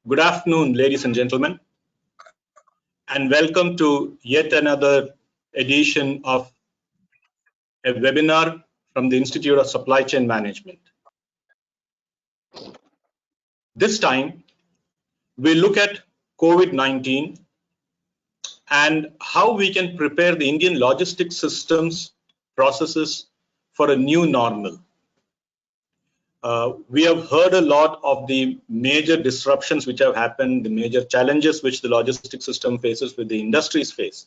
Good afternoon, ladies and gentlemen, and welcome to yet another edition of a webinar from the Institute of Supply Chain Management. This time, we look at COVID-19 and how we can prepare the Indian logistics systems, processes for a new normal. We have heard a lot of the major disruptions which have happened, the major challenges which the logistics system faces, with the industries face.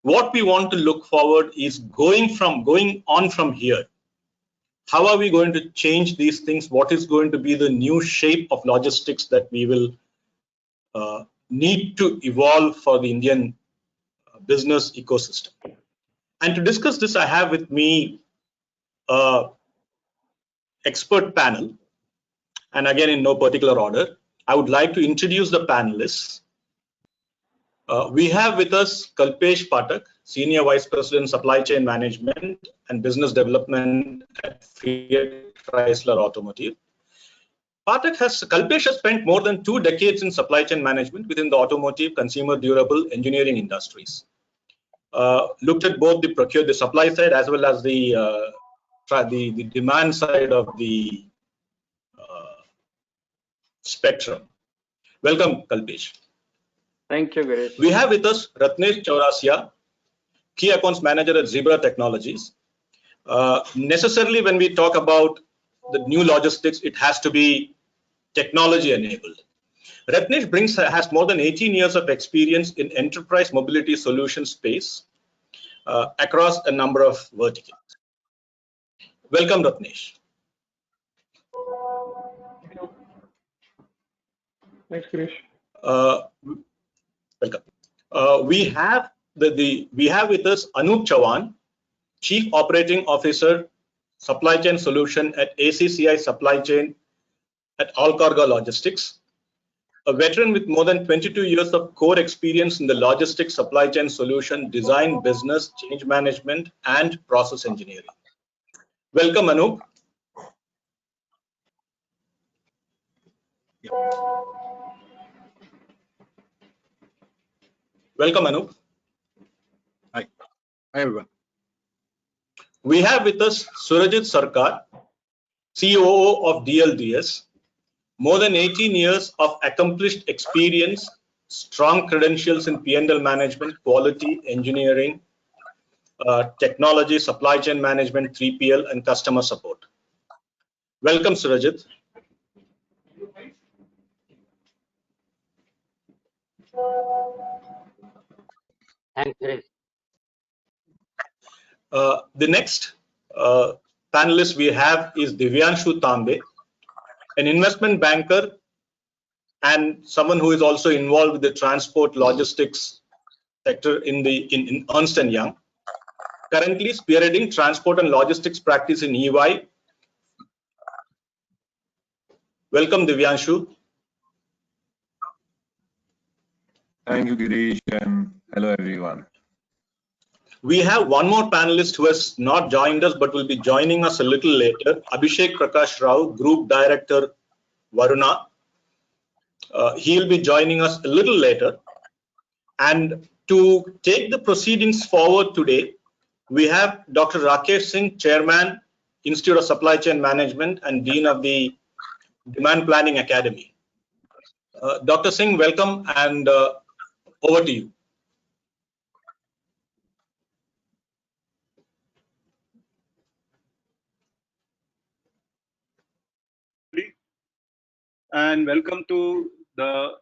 What we want to look forward is going on from here. How are we going to change these things? What is going to be the new shape of logistics that we will need to evolve for the Indian business ecosystem? And to discuss this, I have with me expert panel, and again in no particular order. I would like to introduce the panelists. We have with us Kalpesh Pathak, Senior Vice President, Supply Chain Management and Business Development at Fiat Chrysler Automotive. Kalpesh has spent more than 2 decades in supply chain management within the automotive, consumer durable, engineering industries. Looked at both the supply side as well as the demand side of the spectrum. Welcome, Kalpesh. Thank you, Girish. We have with us Ratnesh Chaurasia, Key Accounts Manager at Zebra Technologies. Necessarily, when we talk about the new logistics, it has to be technology enabled. Ratnesh has more than 18 years of experience in enterprise mobility solution space across a number of verticals. Welcome, Ratnesh. Thanks, Girish. Welcome. We have with us Anoop Chauhan, Chief Operating Officer, Supply Chain Solution at ACCI Supply Chain at All Cargo Logistics, a veteran with more than 22 years of core experience in the logistics supply chain solution, design, business, change management, and process engineering. Welcome, Anoop. Welcome, Anoop. Hi. Hi, everyone. We have with us Surajit Sarkar, COO of DLDS, more than 18 years of accomplished experience, strong credentials in P&L management, quality, engineering, technology, supply chain management, 3PL, and customer support. Welcome, Surajit. Thanks, Girish. The next panelist we have is Divyanshu Tambe, an investment banker and someone who is also involved with the transport logistics sector in Ernst & Young, currently spearheading transport and logistics practice in EY. Welcome, Divyanshu. Thank you, Girish, and hello, everyone. We have one more panelist who has not joined us but will be joining us a little later, Abhishek Prakash Rao, Group Director, Varuna. He'll be joining us a little later. And to take the proceedings forward today, we have Dr. Rakesh Singh, Chairman, Institute of Supply Chain Management and Dean of the Demand Planning Academy. Dr. Singh, welcome, and over to you. And welcome to the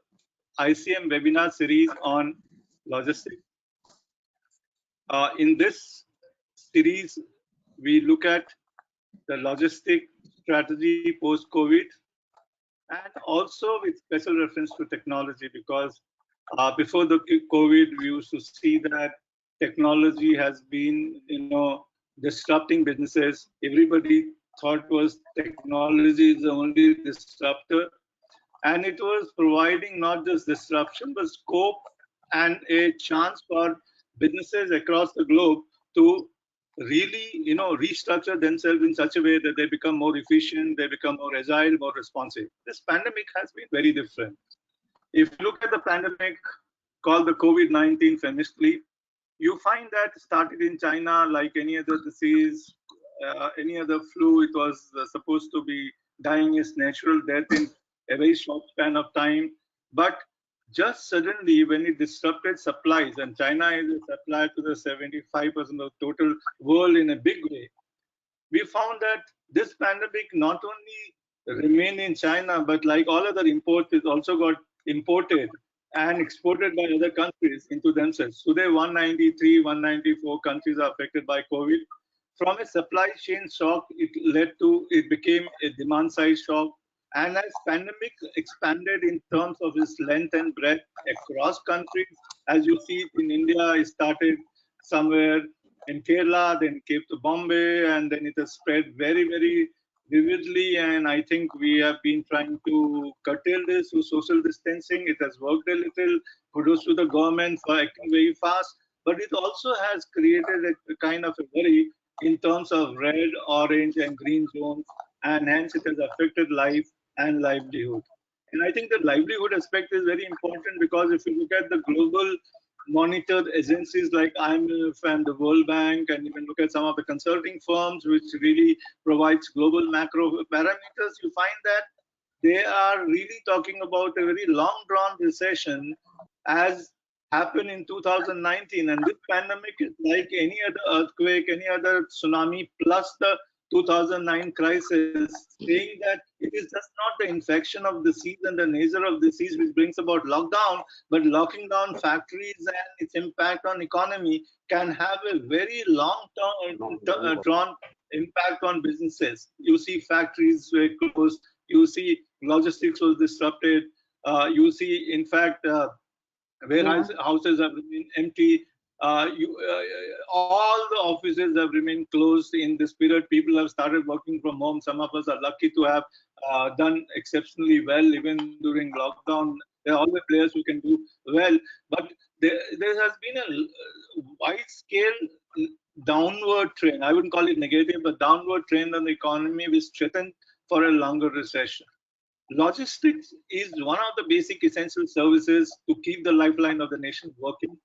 ICM webinar series on logistics. In this series, we look at the logistic strategy post-COVID, and also with special reference to technology, because before the COVID, we used to see that technology has been, disrupting businesses. Everybody thought was technology is the only disruptor, and it was providing not just disruption but scope and a chance for businesses across the globe to really, restructure themselves in such a way that they become more efficient, they become more agile, more responsive. This pandemic has been very different. If you look at the pandemic called the COVID-19 famously, you find that started in China like any other disease, any other flu. It was supposed to be dying its natural death in a very short span of time. But just suddenly, when it disrupted supplies, and China is a supplier to the 75% of total world in a big way, we found that this pandemic not only remained in China, but like all other imports, it also got imported and exported by other countries into themselves. Today, 193, 194 countries are affected by COVID. From a supply chain shock, it became a demand side shock. And as pandemic expanded in terms of its length and breadth across countries, as you see in India, it started somewhere in Kerala, then came to Bombay, and then it has spread very, very vividly. And I think we have been trying to curtail this through social distancing. It has worked a little. Kudos to the government for acting very fast. But it also has created a kind of a worry in terms of red, orange, and green zones. And hence it has affected life and livelihood. And I think the livelihood aspect is very important because if you look at the global monitored agencies like IMF and the World Bank, and even look at some of the consulting firms which really provides global macro parameters, you find that they are really talking about a very long drawn recession as happened in 2019. And this pandemic is like any other earthquake, any other tsunami, plus the 2009 crisis, saying that it is just not the infection of disease and the nature of disease which brings about lockdown, but locking down factories and its impact on economy can have a very long-term impact on businesses. You see factories were closed, you see logistics was disrupted, you see, in fact, warehouses have remained empty. All the offices have remained closed in this period. People have started working from home. Some of us are lucky to have done exceptionally well even during lockdown. There are always players who can do well, but there has been a wide-scale downward trend. I wouldn't call it negative, but downward trend on the economy which threatened for a longer recession. Logistics is one of the basic essential services to keep the lifeline of the nation working.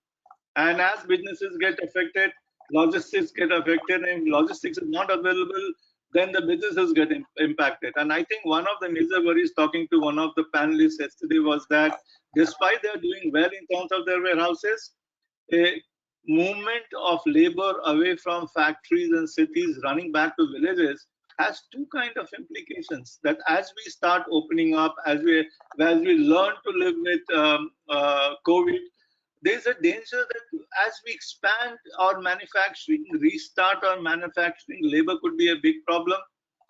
And as businesses get affected, logistics get affected. And if logistics is not available, then the businesses get impacted. And I think one of the major worries talking to one of the panelists yesterday was that despite they're doing well in terms of their warehouses, a movement of labor away from factories and cities running back to villages has two kind of implications. That as we start opening up, as we learn to live with COVID, there's a danger that as we expand our manufacturing, restart our manufacturing, labor could be a big problem.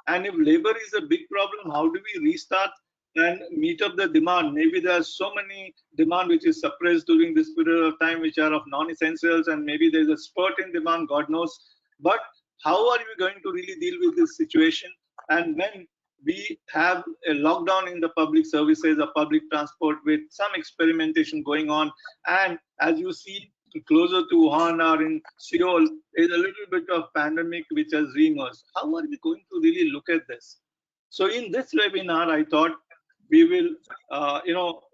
And if labor is a big problem, how do we restart and meet up the demand? Maybe there are so many demand which is suppressed during this period of time, which are of non-essentials, and maybe there's a spurt in demand, God knows. But how are we going to really deal with this situation? And when we have a lockdown in the public services or public transport with some experimentation going on, and as you see closer to Wuhan or in Seoul, there's a little bit of pandemic which has re-emerged. How are we going to really look at this? So in this webinar, I thought we will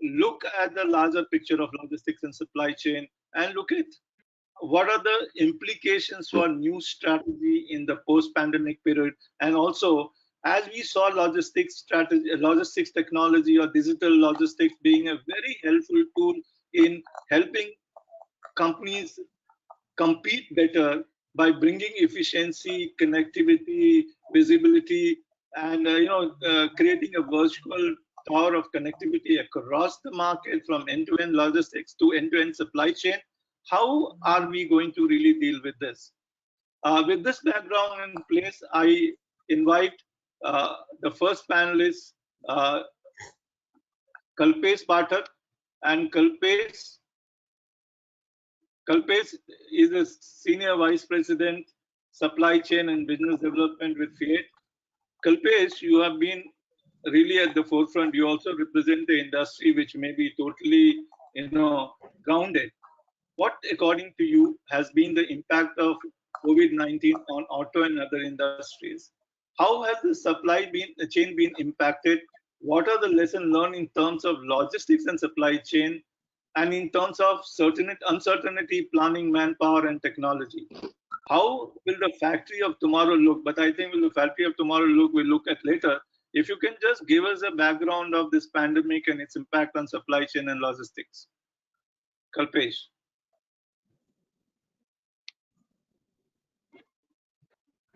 look at the larger picture of logistics and supply chain and look at what are the implications for new strategy in the post-pandemic period. And also, as we saw logistics technology or digital logistics being a very helpful tool in helping companies compete better by bringing efficiency, connectivity, visibility, and creating a virtual tower of connectivity across the market from end-to-end logistics to end-to-end supply chain. How are we going to really deal with this? With this background in place, I invite the first panelist, Kalpesh Pathak. And Kalpesh is a Senior Vice President, Supply Chain and Business Development with Fiat. Kalpesh, you have been really at the forefront. You also represent the industry which may be totally, grounded. What, according to you, has been the impact of COVID-19 on auto and other industries. How has the chain been impacted? What are the lessons learned in terms of logistics and supply chain, and in terms of uncertainty, planning, manpower, and technology? How will the factory of tomorrow look? But I think will the factory of tomorrow look, we'll look at later. If you can just give us a background of this pandemic and its impact on supply chain and logistics. Kalpesh.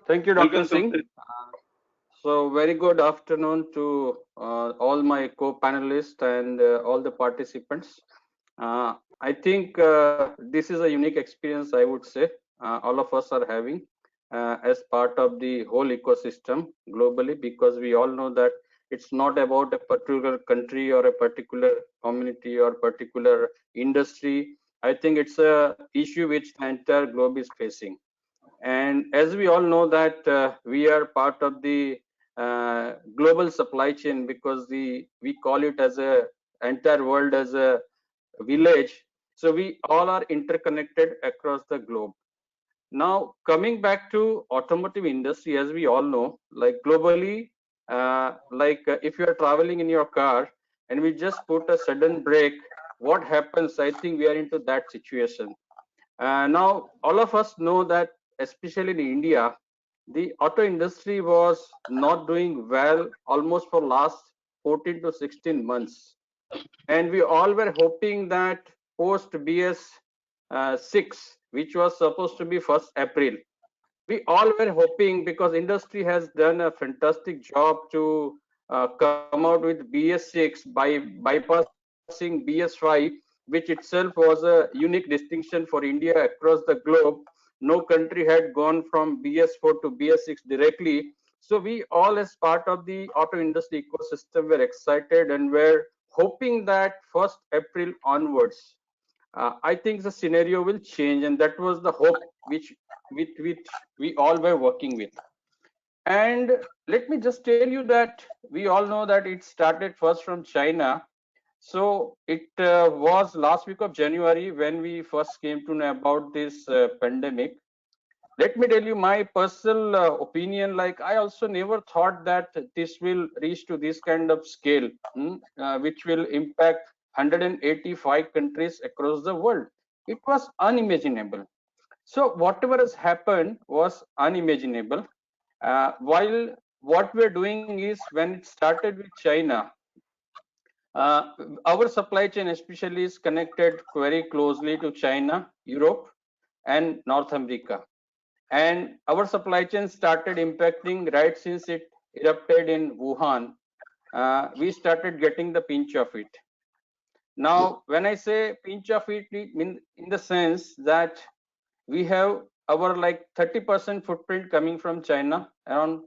Thank you, Dr. Welcome, Singh. Kalpesh. So very good afternoon to all my co-panelists and all the participants. I think this is a unique experience, I would say, all of us are having as part of the whole ecosystem globally, because we all know that it's not about a particular country or a particular community or particular industry. I think it's a issue which the entire globe is facing. And as we all know that we are part of the global supply chain, because we call it as a entire world as a village. So we all are interconnected across the globe. Now, coming back to automotive industry, as we all know, like globally, if you are traveling in your car and we just put a sudden brake, what happens? I think we are into that situation. Now, all of us know that, especially in India, the auto industry was not doing well almost for last 14 to 16 months. And we all were hoping that post BS 6, which was supposed to be 1st April, we all were hoping, because industry has done a fantastic job to come out with BS 6 by bypassing BS 5, which itself was a unique distinction for India across the globe. No country had gone from BS 4 to BS 6 directly. So we all, as part of the auto industry ecosystem, were excited and were hoping that 1st April onwards, I think the scenario will change, and that was the hope which we all were working with. And let me just tell you that we all know that it started first from China. So it was last week of January when we first came to know about this pandemic. Let me tell you my personal opinion. Like, I also never thought that this will reach to this kind of scale, which will impact 185 countries across the world. It was unimaginable. So whatever has happened was unimaginable. While what we're doing is, when it started with China, uh, our supply chain especially is connected very closely to China, Europe, and North America. And our supply chain started impacting right since it erupted in Wuhan. We started getting the pinch of it. Now, when I say pinch of it, it mean in the sense that we have our like 30% footprint coming from China, around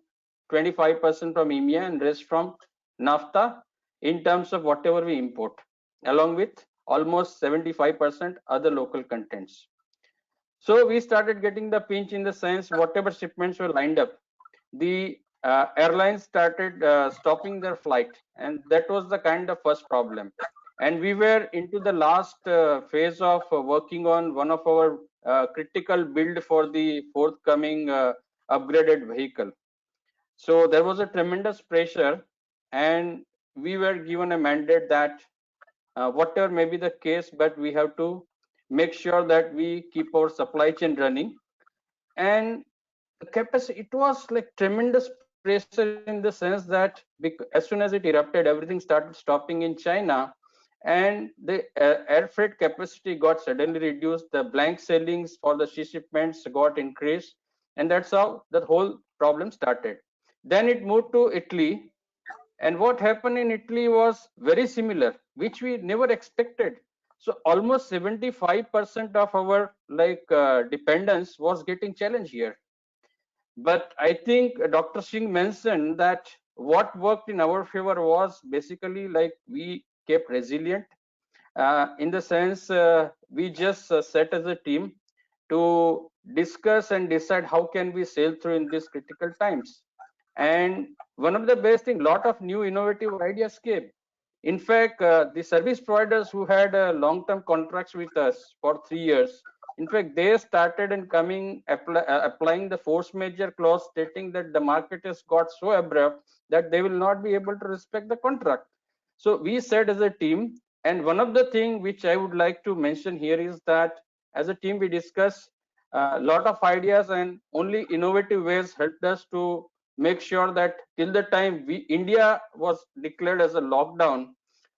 25% from EMEA, and rest from NAFTA in terms of whatever we import, along with almost 75% other local contents. So we started getting the pinch in the sense whatever shipments were lined up, the airlines started stopping their flight, and that was the kind of first problem. And we were into the last phase of working on one of our critical build for the forthcoming upgraded vehicle. So there was a tremendous pressure, and we were given a mandate that whatever may be the case, but we have to make sure that we keep our supply chain running. And the capacity, it was like tremendous pressure in the sense that as soon as it erupted, everything started stopping in China, and the air freight capacity got suddenly reduced. The blank sailings for the sea shipments got increased, and that's how the whole problem started. Then it moved to Italy, and what happened in Italy was very similar, which we never expected. So almost 75% of our dependence was getting challenged here. But I think Dr. Singh mentioned that what worked in our favor was basically like we kept resilient, in the sense we just sat as a team to discuss and decide how can we sail through in these critical times. And one of the best thing, lot of new innovative ideas came. In fact, the service providers who had long-term contracts with us for 3 years, In fact, they started and applying the force majeure clause, stating that the market has got so abrupt that they will not be able to respect the contract. So we said as a team, and one of the thing which I would like to mention here is that as a team we discuss a lot of ideas, and only innovative ways helped us to make sure that till the time India was declared as a lockdown,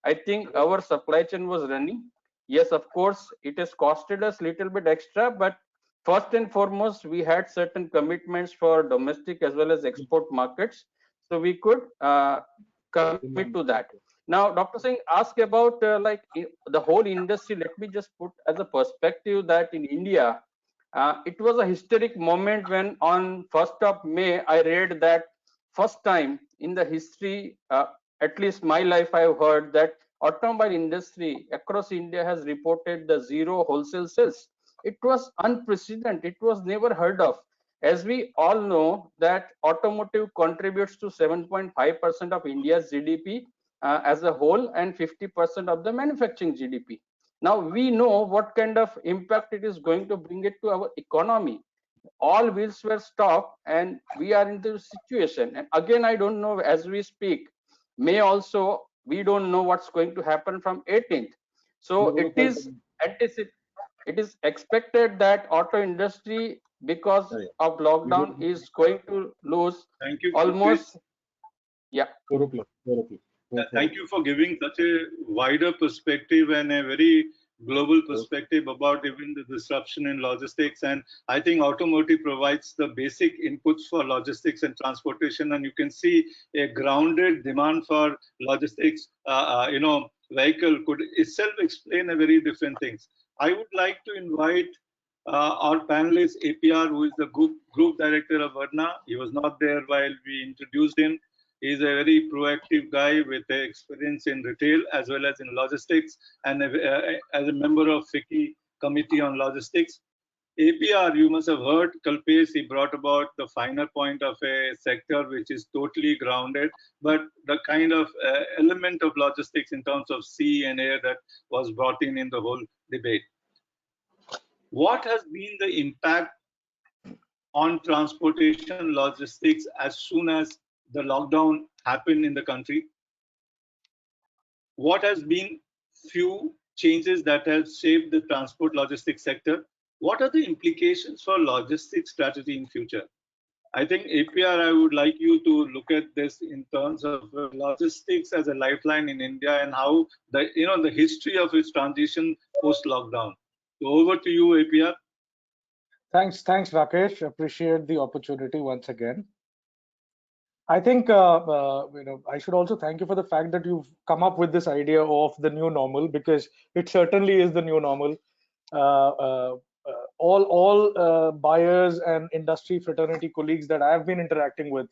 I think our supply chain was running. Yes, of course, it has costed us little bit extra, but first and foremost, we had certain commitments for domestic as well as export markets, so we could commit to that. Now, Dr. Singh asked about the whole industry. Let me just put as a perspective that in India, it was a historic moment when on 1st of May, I read that first time in the history, at least my life, I have heard that automobile industry across India has reported the zero wholesale sales. It was unprecedented. It was never heard of. As we all know that automotive contributes to 7.5% of India's GDP as a whole and 50% of the manufacturing GDP. Now we know what kind of impact it is going to bring it to our economy. All wheels were stopped and we are in this situation. And again, I don't know, as we speak, May also, we don't know what's going to happen from 18th. So it is expected that auto industry, because of lockdown, is going to lose almost. Yeah. Thank you for giving such a wider perspective and a very global perspective about even the disruption in logistics. And I think automotive provides the basic inputs for logistics and transportation. And you can see a grounded demand for logistics, vehicle could itself explain a very different things. I would like to invite our panelist, APR, who is the group director of Varuna. He was not there while we introduced him. He's a very proactive guy with experience in retail as well as in logistics, and as a member of FICCI Committee on Logistics. APR, you must have heard Kalpesh, he brought about the finer point of a sector which is totally grounded, but the kind of element of logistics in terms of sea and air that was brought in the whole debate. What has been the impact on transportation logistics as soon as the lockdown happened in the country? What has been few changes that have shaped the transport logistics sector? What are the implications for logistics strategy in future? I think APR, I would like you to look at this in terms of logistics as a lifeline in India and how the history of its transition post lockdown. So over to you, APR. Thanks, Rakesh. Appreciate the opportunity once again. I think I should also thank you for the fact that you've come up with this idea of the new normal, because it certainly is the new normal. All buyers and industry fraternity colleagues that I've been interacting with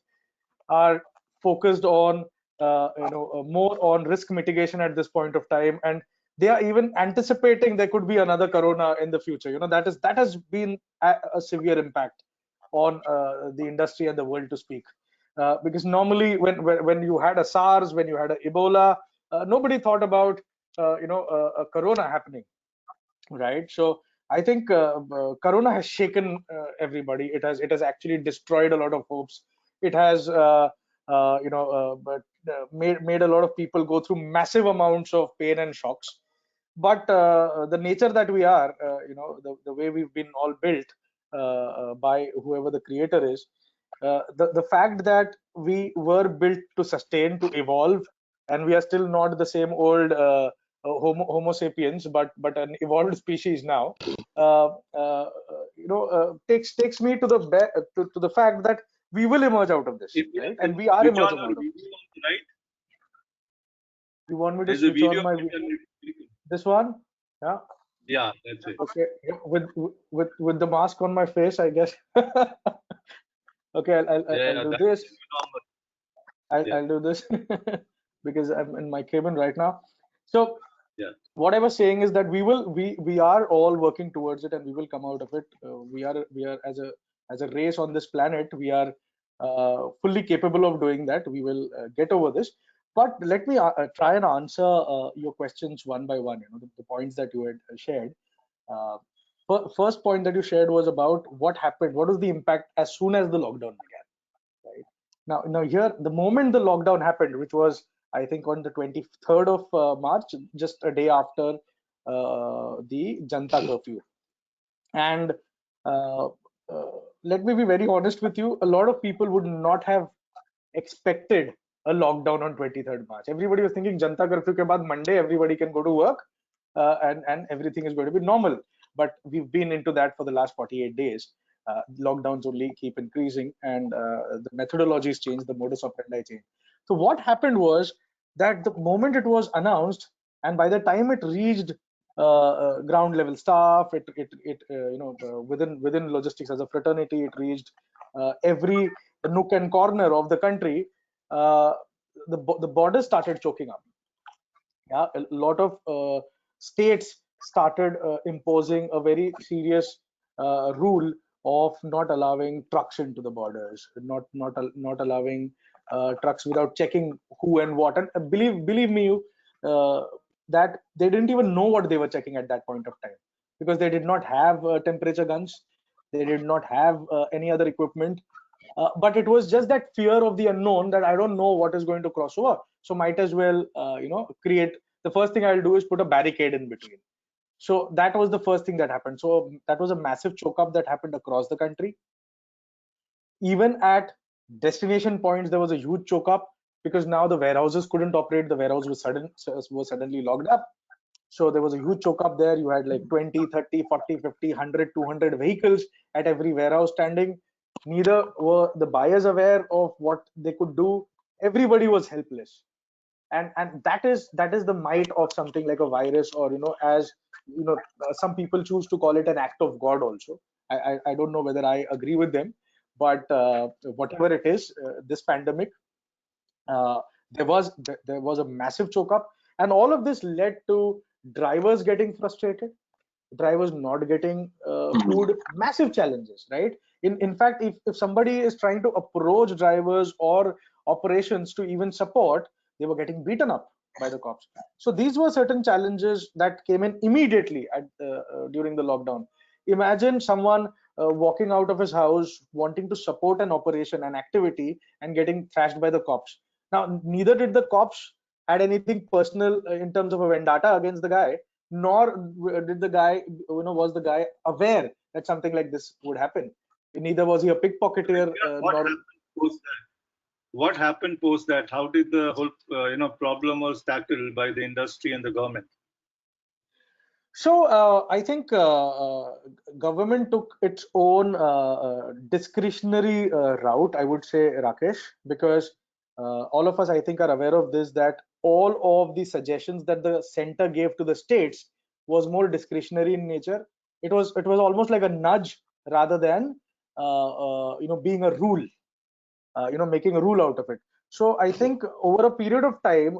are focused on more on risk mitigation at this point of time, and they are even anticipating there could be another corona in the future. That has been a severe impact on the industry and the world, to speak. Because normally when you had a SARS, when you had a Ebola, nobody thought about a corona happening, right? So I think corona has shaken everybody. It has actually destroyed a lot of hopes. It has made a lot of people go through massive amounts of pain and shocks. But the nature that we are, the way we've been all built by whoever the creator is, the fact that we were built to sustain, to evolve, and we are still not the same old Homo sapiens, but an evolved species now, takes me to the fact that we will emerge out of this, right? And we are emerging out of this. Right? You want me to switch on my this one? Yeah. Yeah, that's it. Okay, with the mask on my face, I guess. Okay, I'll do this. I'll do this because I'm in my cabin right now. So what I was saying is that we are all working towards it, and we will come out of it. We are as a race on this planet, we are fully capable of doing that. We will get over this. But let me try and answer your questions one by one. The points that you had shared. first point that you shared was about what happened, what was the impact as soon as the lockdown began, right? Now here, the moment the lockdown happened, which was I think on the 23rd of March, just a day after the Janta curfew. And uh, let me be very honest with you, a lot of people would not have expected a lockdown on 23rd March. Everybody was thinking Janta curfew ke baad Monday everybody can go to work, and everything is going to be normal. But we've been into that for the last 48 days. Lockdowns only keep increasing, and the methodologies change, the modus operandi change. So what happened was that the moment it was announced, and by the time it reached ground level staff, within logistics as a fraternity, it reached every nook and corner of the country. The borders started choking up. Yeah, a lot of states started imposing a very serious rule of not allowing trucks into the borders, not allowing trucks without checking who and what. And believe me, that they didn't even know what they were checking at that point of time, because they did not have temperature guns, they did not have any other equipment. But it was just that fear of the unknown, that I don't know what is going to cross over, so might as well create. The first thing I'll do is put a barricade in between. So that was the first thing that happened. So that was a massive choke up that happened across the country. Even at destination points, there was a huge choke up, because now the warehouses couldn't operate. The warehouse was suddenly locked up. So there was a huge choke up there. You had like 20, 30, 40, 50, 100, 200 vehicles at every warehouse standing. Neither were the buyers aware of what they could do. Everybody was helpless. And that is the might of something like a virus, or as some people choose to call it an act of God also. I don't know whether I agree with them, but whatever it is, this pandemic, uh, there was a massive choke up, and all of this led to drivers getting frustrated, drivers not getting food, massive challenges, right? In fact, if somebody is trying to approach drivers or operations to even support, they were getting beaten up by the cops. So these were certain challenges that came in immediately during the lockdown. Imagine someone walking out of his house wanting to support an operation, an activity, and getting thrashed by the cops. Now, neither did the cops had anything personal in terms of a vendetta against the guy, nor did the guy, was the guy aware that something like this would happen. Neither was he a pickpocketer. What happened post that? How did the whole problem was tackled by the industry and the government? So I think government took its own discretionary route, I would say, Rakesh, because all of us, I think, are aware of this, that all of the suggestions that the center gave to the states was more discretionary in nature. It was almost like a nudge rather than being a rule, making a rule out of it. So I think over a period of time,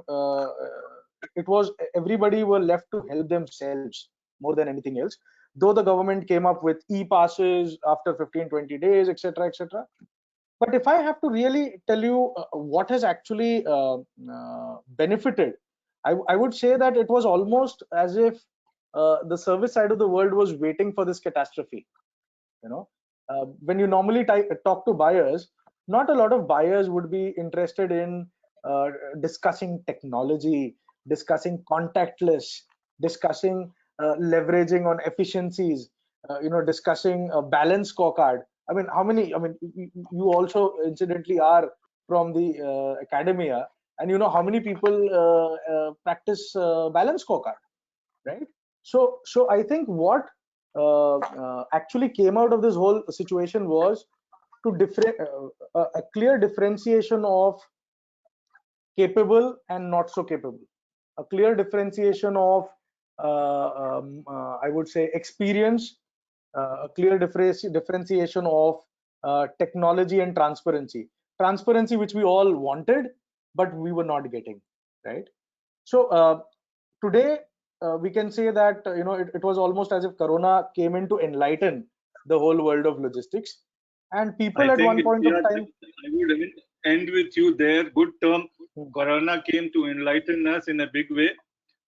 it was everybody were left to help themselves more than anything else, though the government came up with e-passes after 15-20 days, etc., etc. But if I have to really tell you what has actually benefited, I would say that it was almost as if the service side of the world was waiting for this catastrophe. When you normally talk to buyers, not a lot of buyers would be interested in discussing technology, discussing contactless, discussing leveraging on efficiencies, discussing a balance scorecard. I mean, you also incidentally are from the academia, and you know how many people practice balance scorecard, right? So I think what actually came out of this whole situation was to a clear differentiation of capable and not so capable, a clear differentiation of I would say experience, a clear differentiation of technology and transparency which we all wanted but we were not getting, right? So today we can say that it was almost as if corona came in to enlighten the whole world of logistics, and people at one point of time. I would end with you there. Good term. Corona came to enlighten us in a big way.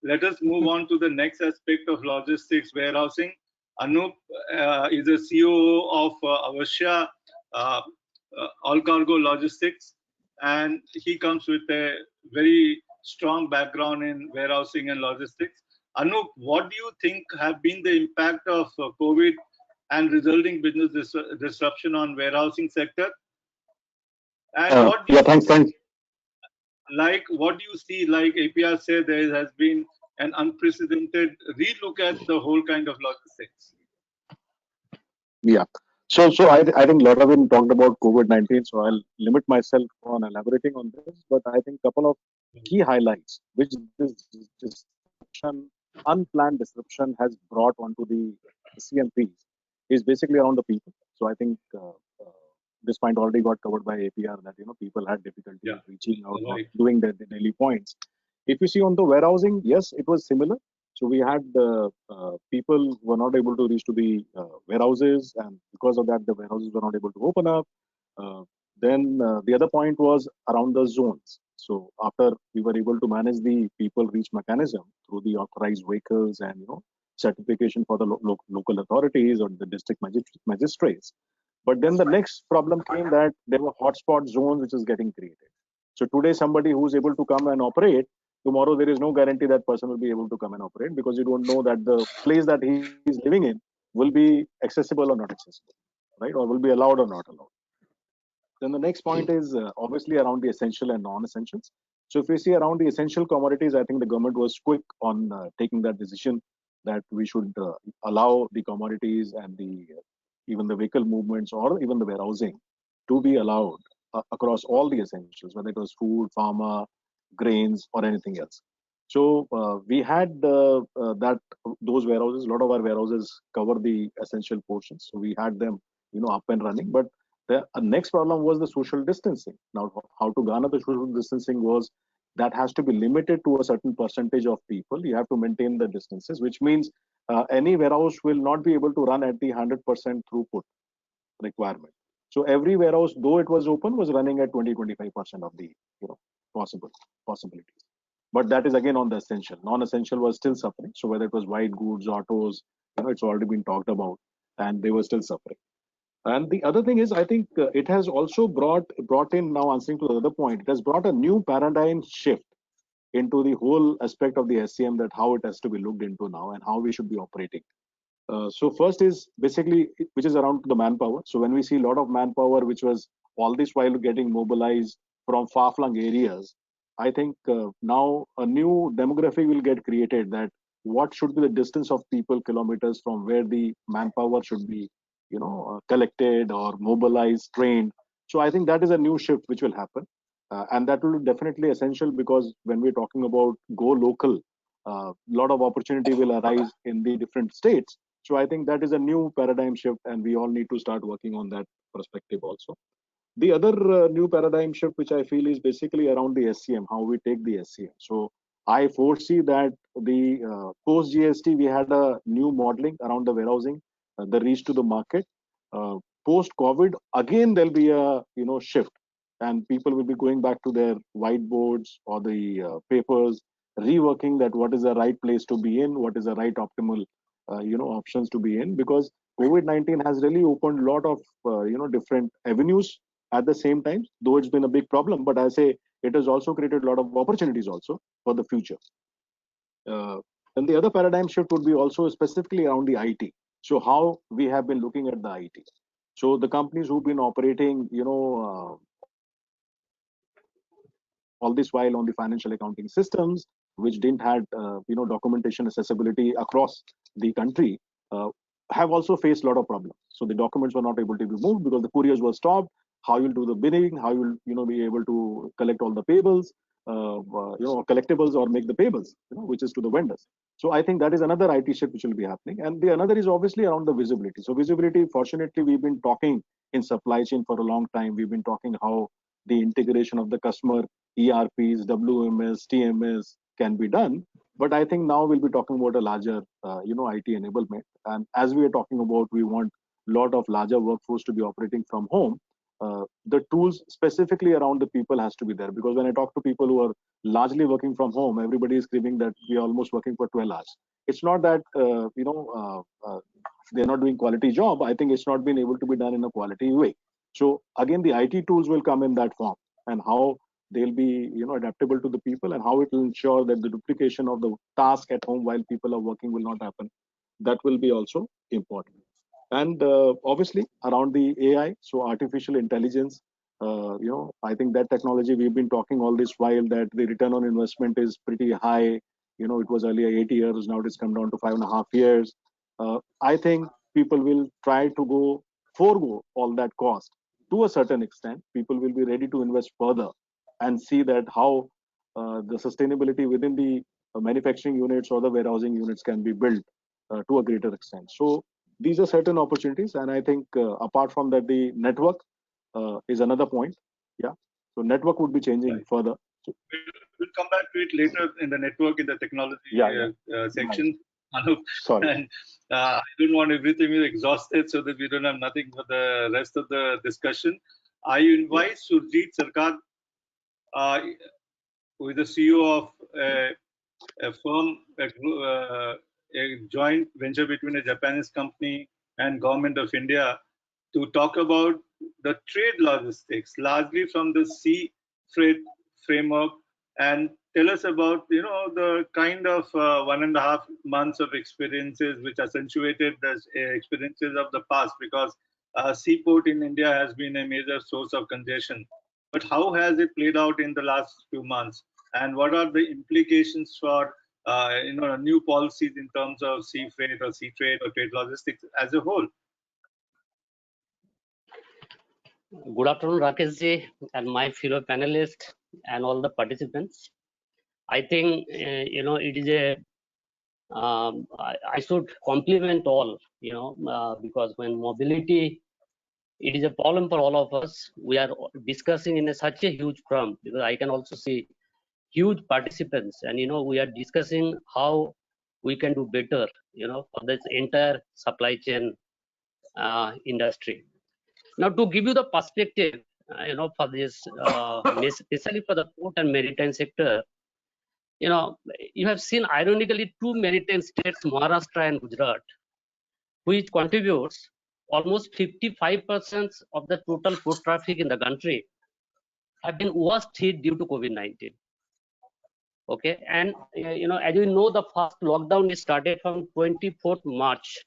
Let us move on to the next aspect of logistics, warehousing. Anoop is the CEO of Avvashya, All Cargo Logistics, and he comes with a very strong background in warehousing and logistics. Anoop, what do you think have been the impact of COVID and resulting business disruption on warehousing sector? And what do you Thanks. like? What do you see? Like APR said, there has been an unprecedented relook at the whole kind of logistics. Yeah. So I think a lot of them talked about COVID-19, so I'll limit myself on elaborating on this. But I think a couple of key highlights which this disruption, unplanned disruption has brought onto the CMPs is basically around the people. So I think this point already got covered by APR that people had difficulty reaching out or doing their daily points. If you see on the warehousing, yes, it was similar. So we had people were not able to reach to the warehouses, and because of that, the warehouses were not able to open up. Then the other point was around the zones. So after we were able to manage the people reach mechanism through the authorized vehicles and certification for the local authorities or the district magistrates. But then the next problem came that there were hotspot zones which is getting created. So today somebody who's able to come and operate, tomorrow there is no guarantee that person will be able to come and operate because you don't know that the place that he is living in will be accessible or not accessible, right? Or will be allowed or not allowed. Then the next point is obviously around the essential and non-essentials. So if we see around the essential commodities, I think the government was quick on taking that decision that we should allow the commodities and even the vehicle movements or even the warehousing to be allowed across all the essentials, whether it was food, pharma, grains, or anything else. So we had those warehouses. A lot of our warehouses cover the essential portions, so we had them, up and running. But the next problem was the social distancing. Now, how to garner the social distancing was that has to be limited to a certain percentage of people. You have to maintain the distances, which means any warehouse will not be able to run at the 100% throughput requirement. So every warehouse, though it was open, was running at 20-25% of the possibilities. But that is again on the essential. Non-essential was still suffering. So whether it was white goods, autos, it's already been talked about, and they were still suffering. And the other thing is, I think it has also brought in, now answering to the other point, it has brought a new paradigm shift into the whole aspect of the SCM, that how it has to be looked into now and how we should be operating. So first is basically, which is around the manpower. So when we see a lot of manpower, which was all this while getting mobilized from far-flung areas, I think now a new demography will get created, that what should be the distance of people, kilometers from where the manpower should be, collected or mobilized, trained. So I think that is a new shift which will happen. And that will be definitely essential, because when we're talking about go local, a lot of opportunity will arise in the different states. So I think that is a new paradigm shift, and we all need to start working on that perspective also. The other new paradigm shift, which I feel is basically around the SCM, how we take the SCM. So I foresee that the post GST, we had a new modeling around the warehousing, the reach to the market. Post COVID, again there'll be a shift, and people will be going back to their whiteboards or the papers, reworking that what is the right place to be in, what is the right optimal options to be in, because COVID-19 has really opened a lot of different avenues at the same time, though it's been a big problem. But I say it has also created a lot of opportunities also for the future. And the other paradigm shift would be also specifically around the IT. So how we have been looking at the IT. So the companies who've been operating, all this while on the financial accounting systems, which didn't had documentation accessibility across the country, have also faced a lot of problems. So the documents were not able to be moved because the couriers were stopped. How you'll do the bidding? How you'll be able to collect all the payables, collectibles, or make the payables, which is to the vendors. So I think that is another IT shift which will be happening. And the another is obviously around the visibility. So visibility, fortunately, we've been talking in supply chain for a long time. We've been talking how the integration of the customer ERPs, WMS, TMS can be done. But I think now we'll be talking about a larger, IT enablement. And as we are talking about, we want a lot of larger workforce to be operating from home. The tools specifically around the people has to be there, because when I talk to people who are largely working from home, everybody is screaming that we are almost working for 12 hours. It's not that they're not doing quality job, I think it's not been able to be done in a quality way. So again, the IT tools will come in that form, and how they'll be, adaptable to the people, and how it will ensure that the duplication of the task at home while people are working will not happen. That will be also important. And obviously around the AI, so artificial intelligence, I think that technology we've been talking all this while, that the return on investment is pretty high. It was earlier 8 years, now it has come down to 5.5 years. I think people will try to forego all that cost to a certain extent. People will be ready to invest further and see that how the sustainability within the manufacturing units or the warehousing units can be built to a greater extent. So these are certain opportunities, and I think apart from that, the network is another point. Yeah, so network would be changing further. So, we'll come back to it later in the network, in the technology section. Anoop. Sorry. And I don't want everything to be exhausted so that we don't have nothing for the rest of the discussion. I invite Surajit Sarkar, who is the CEO of a firm, a joint venture between a Japanese company and Government of India, to talk about the trade logistics, largely from the sea freight framework, and tell us about the kind of 1.5 months of experiences which accentuated the experiences of the past, because seaport in India has been a major source of congestion. But how has it played out in the last few months, and what are the implications for new policies in terms of sea freight or sea trade or trade logistics as a whole? Good afternoon, Rakesh ji, and my fellow panelists and all the participants. I think it is a I should compliment all, because when mobility, it is a problem for all of us. We are discussing in such a huge forum, because I can also see huge participants, and we are discussing how we can do better, for this entire supply chain industry. Now, to give you the perspective, for this, especially for the port and maritime sector, you have seen ironically two maritime states, Maharashtra and Gujarat, which contributes almost 55% of the total port traffic in the country, have been worst hit due to COVID-19. Okay, and as you know, the first lockdown is started from 24th March.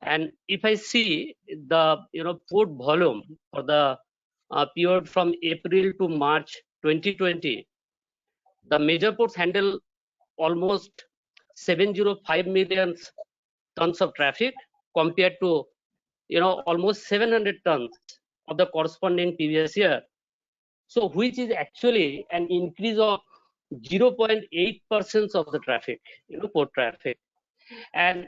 And if I see the port volume for the period from April to March 2020, the major ports handle almost 705 million tons of traffic, compared to almost 700 tons of the corresponding previous year. So which is actually an increase of 0.8% of the traffic, port traffic. And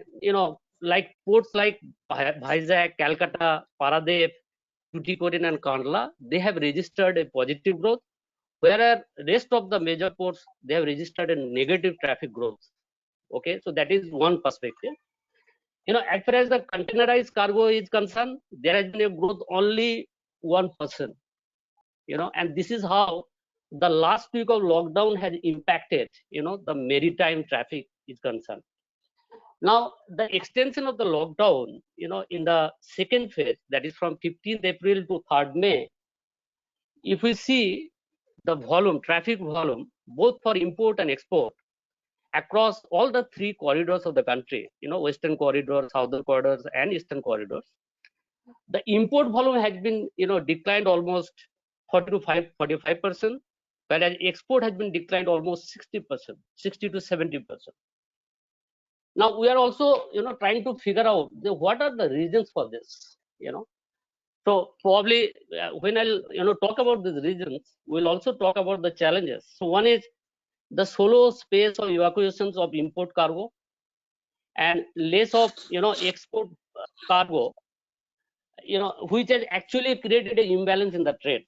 like ports like Vizag, Calcutta, Paradip, Tuticorin and Kandla, they have registered a positive growth, whereas rest of the major ports, they have registered a negative traffic growth. Okay, so that is one perspective. As far as the containerized cargo is concerned, there has been a growth only 1%. And this is how the last week of lockdown has impacted, the maritime traffic is concerned. Now, the extension of the lockdown, in the second phase, that is from 15th April to 3rd May, if we see the volume, traffic volume, both for import and export, across all the three corridors of the country, Western corridor, Southern corridors, and Eastern corridors, the import volume has been, declined almost 45%, whereas export has been declined almost 60%, 60 to 70%. Now we are also, trying to figure out what are the reasons for this, So probably when I'll, talk about these reasons, we'll also talk about the challenges. So one is the solo space of evacuations of import cargo, and less of, export cargo, which has actually created an imbalance in the trade,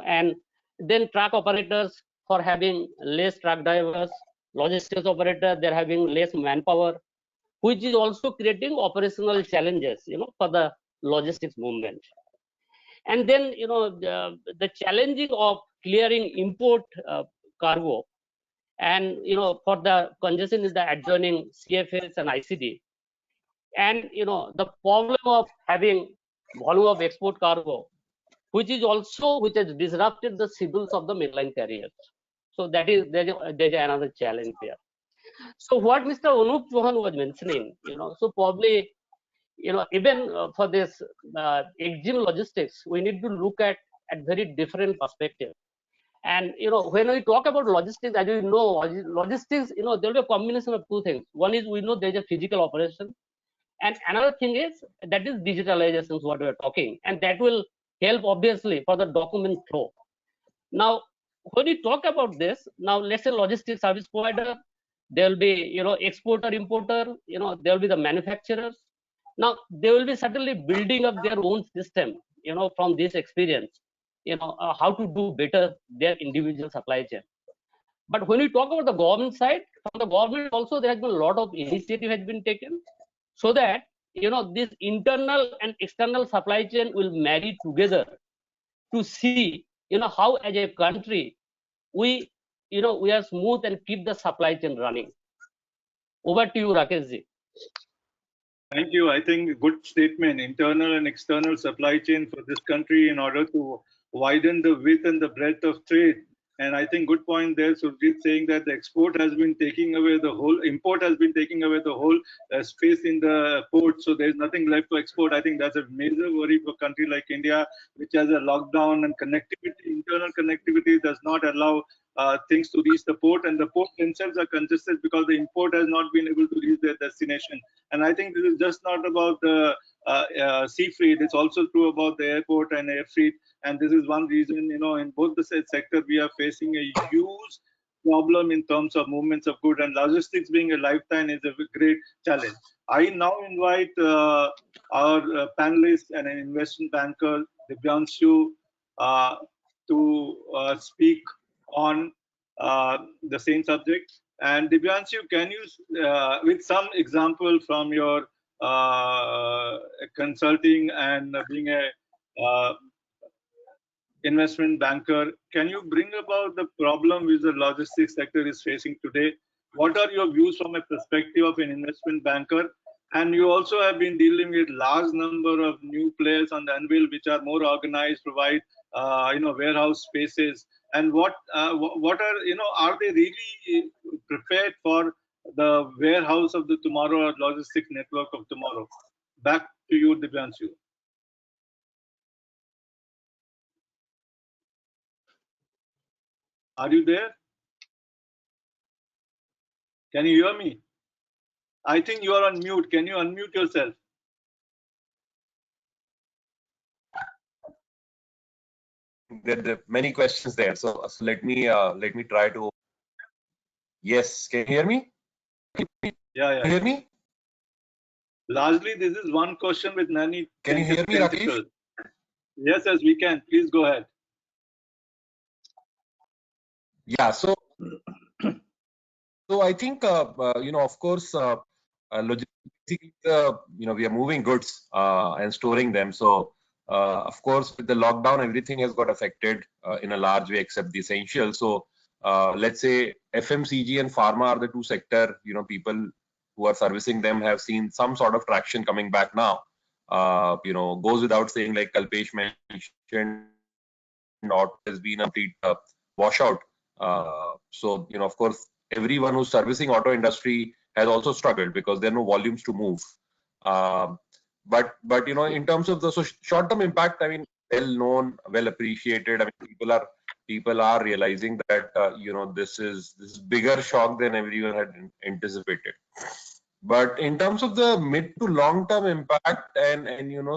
and then truck operators for having less truck drivers, logistics operator, they're having less manpower, which is also creating operational challenges, for the logistics movement. And then, the challenging of clearing import cargo, and for the congestion is the adjoining CFS and ICD. And the problem of having volume of export cargo, which has disrupted the schedules of the mainline carriers. So there's another challenge there. So what Mr. Anoop Chauhan was mentioning, so probably, even for this exim logistics, we need to look at very different perspective. And when we talk about logistics, as you know, logistics, there will be a combination of two things. One is, we know there's a physical operation, and another thing is that is digitalization, what we're talking, and that will help obviously for the document flow. Now, when we talk about this, now let's say logistics service provider, there will be exporter, importer, there will be the manufacturers. Now they will be certainly building up their own system, from this experience, how to do better their individual supply chain. But when we talk about the government side, from the government also there has been a lot of initiative has been taken, so that this internal and external supply chain will marry together to see how as a country we we are smooth and keep the supply chain running. Over to you, Rakesh ji. Thank you. I think a good statement. Internal and external supply chain for this country in order to widen the width and the breadth of trade. And I think good point there, Surajit, saying that the export has been taking away the whole, import has been taking away the whole space in the port. So there's nothing left to export. I think that's a major worry for a country like India, which has a lockdown and connectivity, internal connectivity does not allow things to reach the port, and the port themselves are congested because the import has not been able to reach their destination. And I think this is just not about the sea freight, it's also true about the airport and air freight. And this is one reason, in both the sector, we are facing a huge problem in terms of movements of goods, and logistics being a lifetime is a great challenge. I now invite our panelists and an investment banker, Divyanshu, to speak on the same subject. And Divyanshu, can you, with some example from your consulting and being a investment banker, can you bring about the problem which the logistics sector is facing today? What are your views from a perspective of an investment banker? And you also have been dealing with large number of new players on the anvil, which are more organized, provide warehouse spaces. And what are are they really prepared for the warehouse of the tomorrow or logistics network of tomorrow? Back to you, Divyanshu. Are you there? Can you hear me? I think you are on mute. Can you unmute yourself? There are many questions there, so let me try to. Yes, can you hear me? Yeah. Can you hear me? Largely, this is one question with many. Can you hear me, Rakesh? Yes, we can. Please go ahead. Yeah. So I think of course, logistically, we are moving goods and storing them. So of course, with the lockdown, everything has got affected in a large way except the essential. So let's say FMCG and pharma are the two sector. People who are servicing them have seen some sort of traction coming back now. Goes without saying, like Kalpesh mentioned, auto has been a complete washout. So of course, everyone who's servicing auto industry has also struggled because there are no volumes to move. But in terms of the short-term impact, I mean, well known, well appreciated. I mean, people are realizing that this is bigger shock than everyone had anticipated. But in terms of the mid to long-term impact, and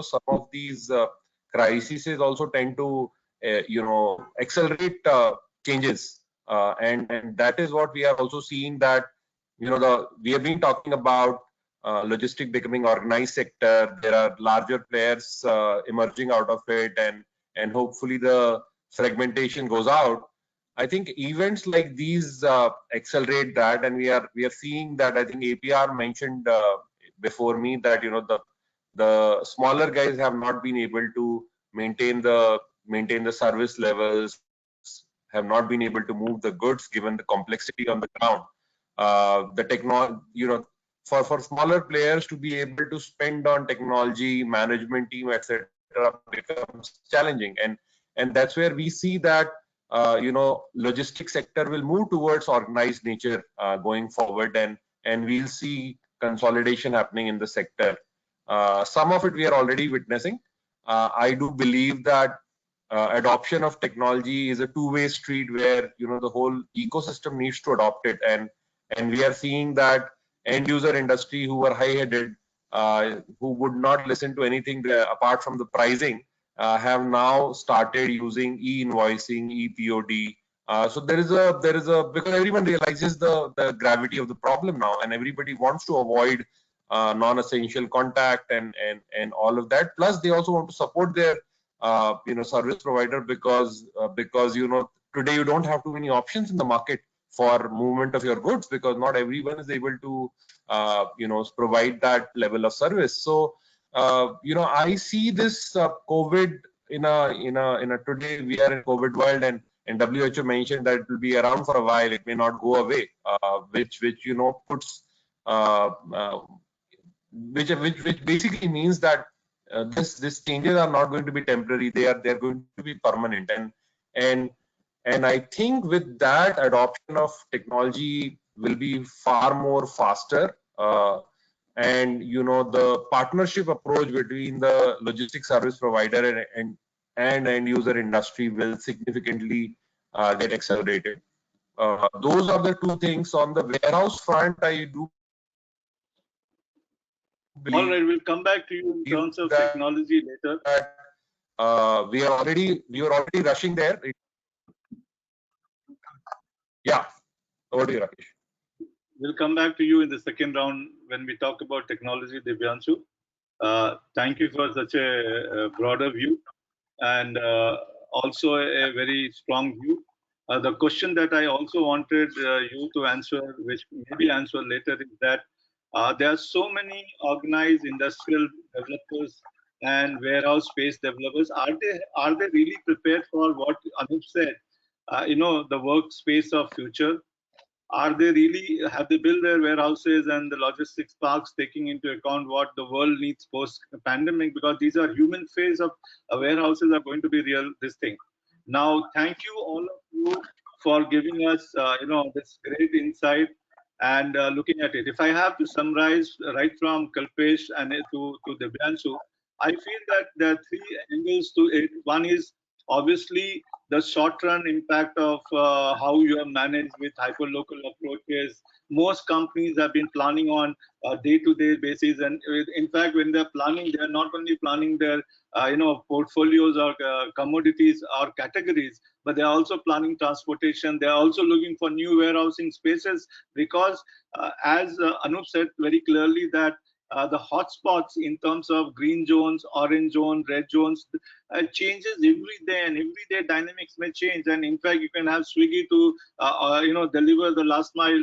some of these crises also tend to accelerate changes, and that is what we are also seeing, that we have been talking about logistic becoming organized sector. There are larger players emerging out of it, and hopefully the fragmentation goes out. I think events like these accelerate that, and we are seeing that. I think APR mentioned before me that the smaller guys have not been able to maintain the service levels, have not been able to move the goods given the complexity on the ground. The technology, for smaller players to be able to spend on technology, management team, etc., becomes challenging, and that's where we see that logistics sector will move towards organized nature going forward, and we'll see consolidation happening in the sector. Some of it we are already witnessing. I do believe that adoption of technology is a two-way street where the whole ecosystem needs to adopt it, and we are seeing that end user industry who were high-headed, who would not listen to anything apart from the pricing, have now started using e-invoicing, e-POD. So there is a because everyone realizes the gravity of the problem now, and everybody wants to avoid non-essential contact and all of that. Plus, they also want to support their service provider because today you don't have too many options in the market for movement of your goods, because not everyone is able to provide that level of service. So I see this COVID in a today we are in COVID world, and WHO mentioned that it will be around for a while. It may not go away, which puts which basically means that this changes are not going to be temporary. They're going to be permanent, and I think with that, adoption of technology will be far more faster, and the partnership approach between the logistics service provider and end user industry will significantly get accelerated. Those are the two things. On the warehouse front, I do believe. All right, we'll come back to you in terms of technology later. We were already rushing there. Yeah, over to you, Rakesh. We'll come back to you in the second round when we talk about technology, Divyanshu. Thank you for such a broader view and also a very strong view. The question that I also wanted you to answer, which maybe answer later, is that there are so many organized industrial developers and warehouse space developers. Are they really prepared for what Anoop said? The workspace of future. Are they really, have they built their warehouses and the logistics parks taking into account what the world needs post pandemic? Because these are human phase of warehouses are going to be real this thing. Now, thank you all of you for giving us this great insight and looking at it. If I have to summarize right from Kalpesh and to Divyanshu, I feel that there are three angles to it. One is obviously the short-run impact of how you have managed with hyper-local approaches. Most companies have been planning on a day-to-day basis, and in fact, when they're planning, they're not only planning their portfolios or commodities or categories, but they're also planning transportation. They're also looking for new warehousing spaces because, as Anoop said very clearly, that the hotspots in terms of green zones, orange zone, red zones changes every day, and every day dynamics may change. And in fact, you can have Swiggy to deliver the last mile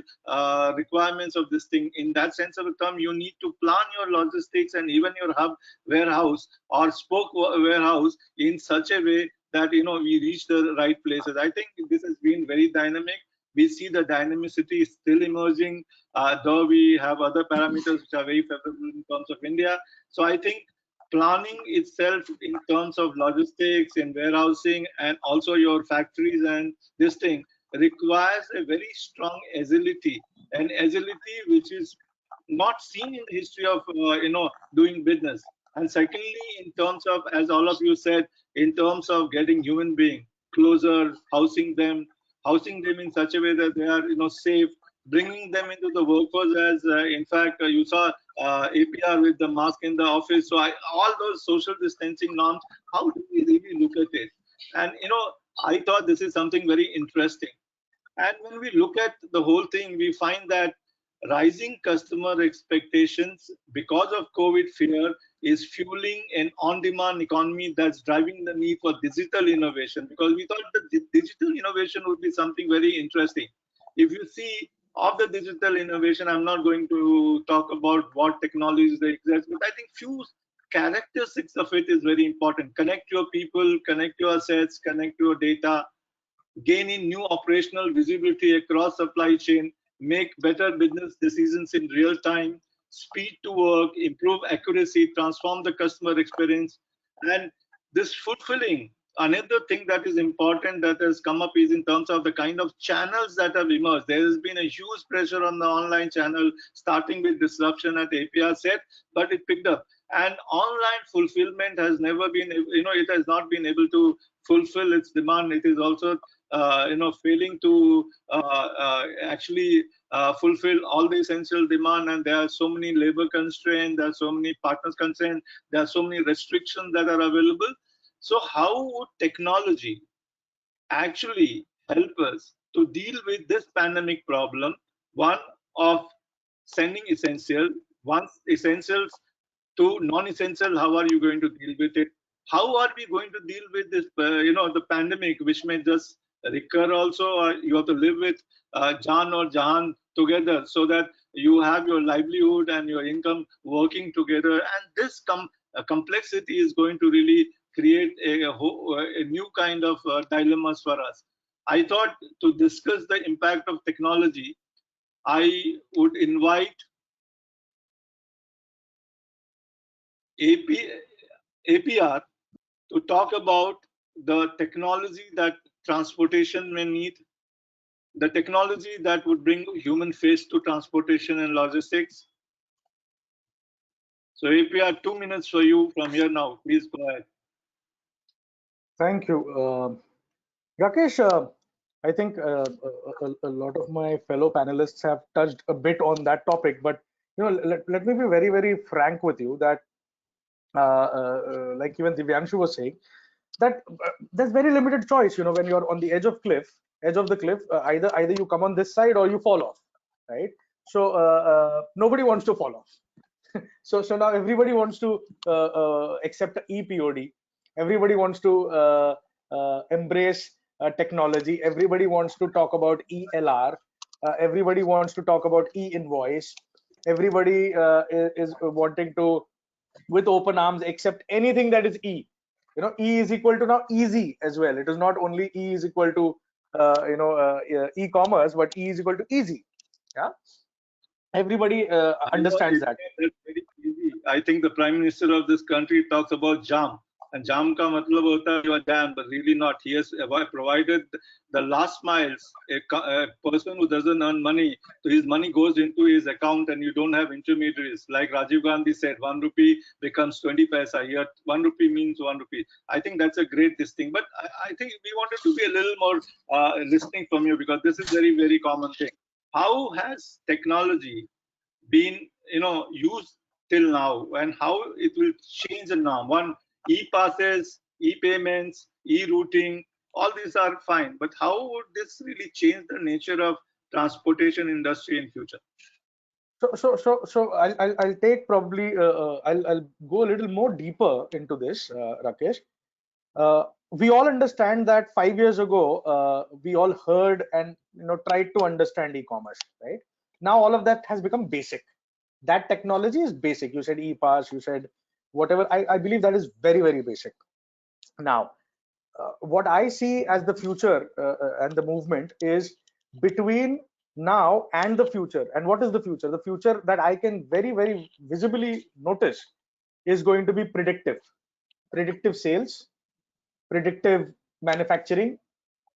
requirements of this thing. In that sense of the term, you need to plan your logistics and even your hub warehouse or spoke warehouse in such a way that we reach the right places. I think this has been very dynamic. We see the dynamicity is still emerging, though we have other parameters which are very favorable in terms of India. So I think planning itself in terms of logistics and warehousing and also your factories and this thing requires a very strong agility, and agility which is not seen in the history of doing business. And secondly, in terms of, as all of you said, in terms of getting human being closer, housing them in such a way that they are safe, bringing them into the workforce. As in fact you saw APR with the mask in the office. So all those social distancing norms, how do we really look at it? And I thought this is something very interesting. And when we look at the whole thing, we find that rising customer expectations because of COVID fear is fueling an on-demand economy that's driving the need for digital innovation, because we thought that digital innovation would be something very interesting. If you see of the digital innovation, I'm not going to talk about what technologies they exist, but I think few characteristics of it is very important. Connect your people, connect your assets, connect your data, gain in new operational visibility across supply chain, make better business decisions in real time, speed to work, improve accuracy, transform the customer experience. And this fulfilling, another thing that is important that has come up is in terms of the kind of channels that have emerged. There has been a huge pressure on the online channel, starting with disruption at APR set, but it picked up. And online fulfillment has never been, it has not been able to fulfill its demand. It is also, failing to actually fulfill all the essential demand. And there are so many labor constraints, there are so many partners constraints, there are so many restrictions that are available. So how would technology actually help us to deal with this pandemic problem? One of sending essentials to non-essential. How are you going to deal with it? How are we going to deal with this, the pandemic, which may just recur also, or you have to live with Jan or Jahan together, so that you have your livelihood and your income working together. And this complexity is going to really create a new kind of dilemmas for us. I thought to discuss the impact of technology, I would invite APR to talk about the technology that transportation may need, the technology that would bring human face to transportation and logistics. So APR, 2 minutes for you from here now. Please go ahead. Thank you. Rakesh, I think a lot of my fellow panelists have touched a bit on that topic, but let me be very, very frank with you that, like even Divyanshu was saying, that there's very limited choice. When you're on the edge of the cliff, either you come on this side or you fall off, right? So nobody wants to fall off. So now everybody wants to accept EPOD. Everybody wants to embrace technology. Everybody wants to talk about ELR. Everybody wants to talk about e-invoice. Everybody is wanting to, with open arms, accept anything that is E. E is equal to now easy as well. It is not only E is equal to e-commerce, but E is equal to easy. Yeah, everybody understands that. That's very easy. I think the Prime Minister of this country talks about jam, and jam ka matlab hota hai you are jam, but really not. He has provided the last miles. A person who doesn't earn money, so his money goes into his account, and you don't have intermediaries. Like Rajiv Gandhi said, 1 rupee becomes 20 paisa. Here, 1 rupee means 1 rupee. I think that's a great thing. But I think we wanted to be a little more listening from you, because this is very, very common thing. How has technology been used till now, and how it will change now? One, e-passes, e-payments, e-routing, all these are fine, but how would this really change the nature of transportation industry in future? So I'll take probably I'll go a little more deeper into this, Rakesh. We all understand that 5 years ago we all heard and tried to understand e-commerce, right? Now all of that has become basic. That technology is basic. You said e-pass, you said whatever. I believe that is very, very basic. Now, what I see as the future and the movement is between now and the future. And what is the future? The future that I can very, very visibly notice is going to be predictive sales, predictive manufacturing,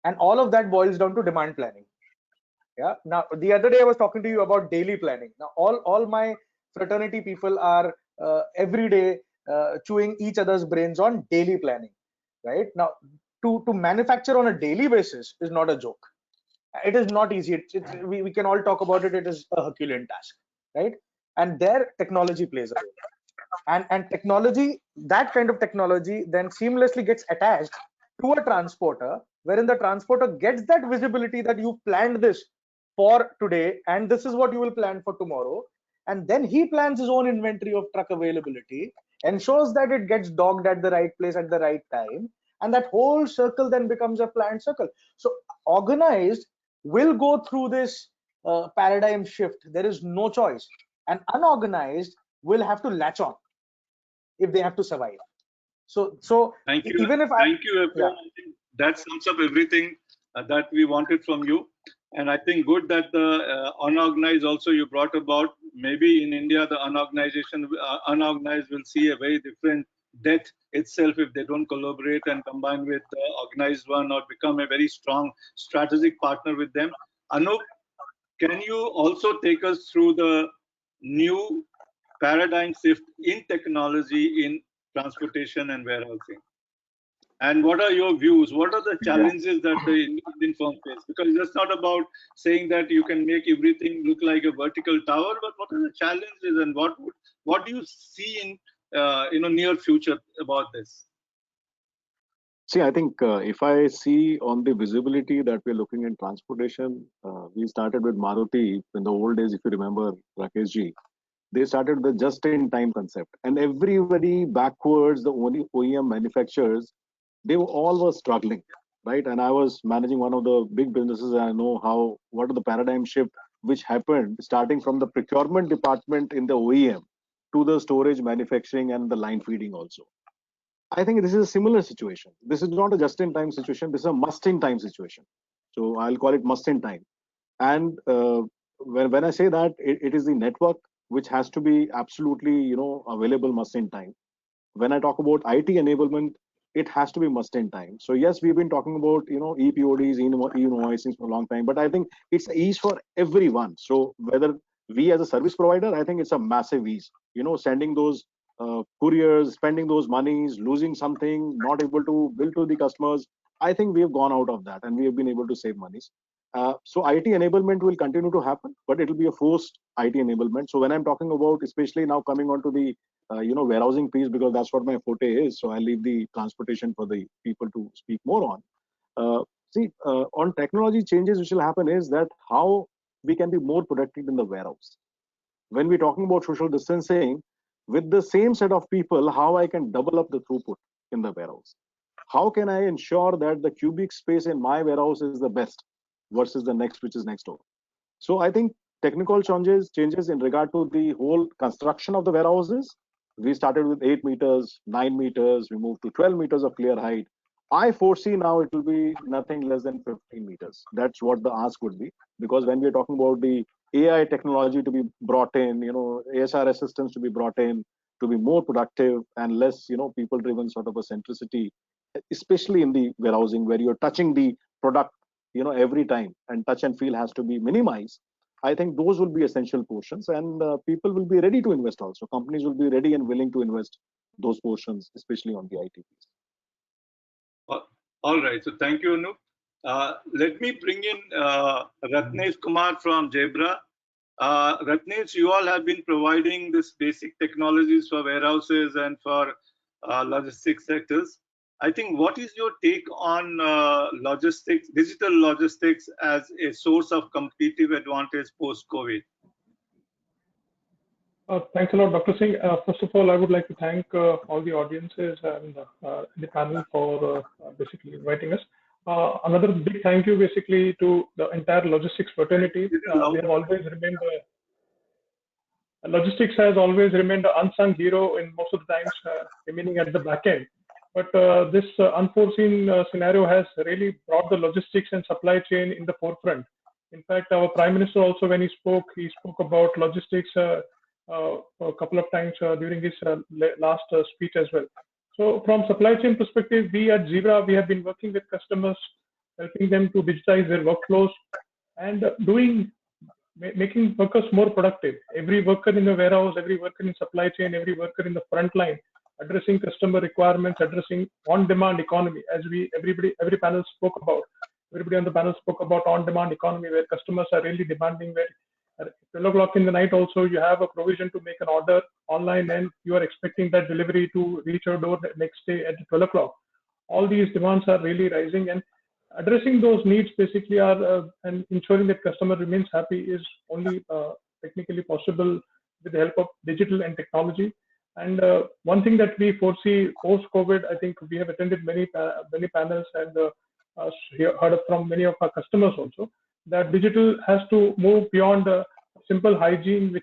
and all of that boils down to demand planning. Yeah. Now, the other day I was talking to you about daily planning. Now, all my fraternity people are every day chewing each other's brains on daily planning. Right now, to manufacture on a daily basis is not a joke. It is not easy. We can all talk about it. It is a Herculean task, right? And there technology plays a role. And technology, that kind of technology, then seamlessly gets attached to a transporter, wherein the transporter gets that visibility that you planned this for today, and this is what you will plan for tomorrow. And then he plans his own inventory of truck availability, ensures that it gets docked at the right place at the right time, and that whole circle then becomes a planned circle. So organized will go through this paradigm shift. There is no choice, and unorganized will have to latch on if they have to survive. So thank you. Even if thank you, everyone. Yeah. I think that sums up everything that we wanted from you. And I think good that the unorganized also you brought about. Maybe in India, the unorganized will see a very different death itself if they don't collaborate and combine with the organized one or become a very strong strategic partner with them. Anoop, can you also take us through the new paradigm shift in technology in transportation and warehousing? And what are your views? What are the challenges that the Indian firm face? Because it's not about saying that you can make everything look like a vertical tower, but what are the challenges and what do you see in near future about this? See, I think if I see on the visibility that we're looking in transportation, we started with Maruti in the old days, if you remember, Rakesh ji. They started the just-in-time concept, and everybody backwards, the only OEM manufacturers, they all were struggling, right? And I was managing one of the big businesses, and I know what are the paradigm shift which happened starting from the procurement department in the OEM to the storage, manufacturing, and the line feeding also. I think this is a similar situation. This is not a just-in-time situation. This is a must-in-time situation. So I'll call it must-in-time. And when I say that, it is the network which has to be absolutely available must-in-time. When I talk about IT enablement, it has to be must-in-time. So yes, we've been talking about EPODs, e-invoicing for a long time, but I think it's ease for everyone. So whether we as a service provider, I think it's a massive ease. Sending those couriers, spending those monies, losing something, not able to bill to the customers. I think we have gone out of that and we have been able to save monies. So IT enablement will continue to happen, but it will be a forced IT enablement. So when I'm talking about, especially now coming on to the warehousing piece, because that's what my forte is. So I leave the transportation for the people to speak more on. On technology changes which will happen is that how we can be more productive in the warehouse. When we're talking about social distancing, with the same set of people, how I can double up the throughput in the warehouse. How can I ensure that the cubic space in my warehouse is the best versus the next, which is next door? So I think technical changes in regard to the whole construction of the warehouses. We started with 8 meters, 9 meters, we moved to 12 meters of clear height. I foresee now it will be nothing less than 15 meters. That's what the ask would be. Because when we're talking about the AI technology to be brought in, ASR assistance to be brought in, to be more productive and less, people-driven sort of a centricity, especially in the warehousing where you're touching the product, every time, and touch and feel has to be minimized. I think those will be essential portions, and people will be ready to invest also. Companies will be ready and willing to invest those portions, especially on the IT piece. All right. So thank you, Anoop. Let me bring in Ratnesh Kumar from Jebra. Ratnesh, you all have been providing this basic technologies for warehouses and for logistics sectors. I think what is your take on logistics, digital logistics as a source of competitive advantage post-COVID? Thanks a lot, Dr. Singh. First of all, I would like to thank all the audiences and the panel for basically inviting us. Another big thank you basically to the entire logistics fraternity. Logistics has always remained an unsung hero in most of the times, remaining at the back end. But this unforeseen scenario has really brought the logistics and supply chain in the forefront. In fact, our Prime Minister also, when he spoke about logistics a couple of times during his last speech as well. So from supply chain perspective, we at Zebra, we have been working with customers, helping them to digitize their workflows and making workers more productive. Every worker in the warehouse, every worker in supply chain, every worker in the front line, addressing customer requirements, addressing on-demand economy, as every panel spoke about. Everybody on the panel spoke about on-demand economy, where customers are really demanding, where at 12 o'clock in the night also you have a provision to make an order online and you are expecting that delivery to reach your door the next day at 12 o'clock. All these demands are really rising, and addressing those needs basically are and ensuring that customer remains happy is only technically possible with the help of digital and technology. And one thing that we foresee post-COVID, I think we have attended many panels and heard from many of our customers also, that digital has to move beyond simple hygiene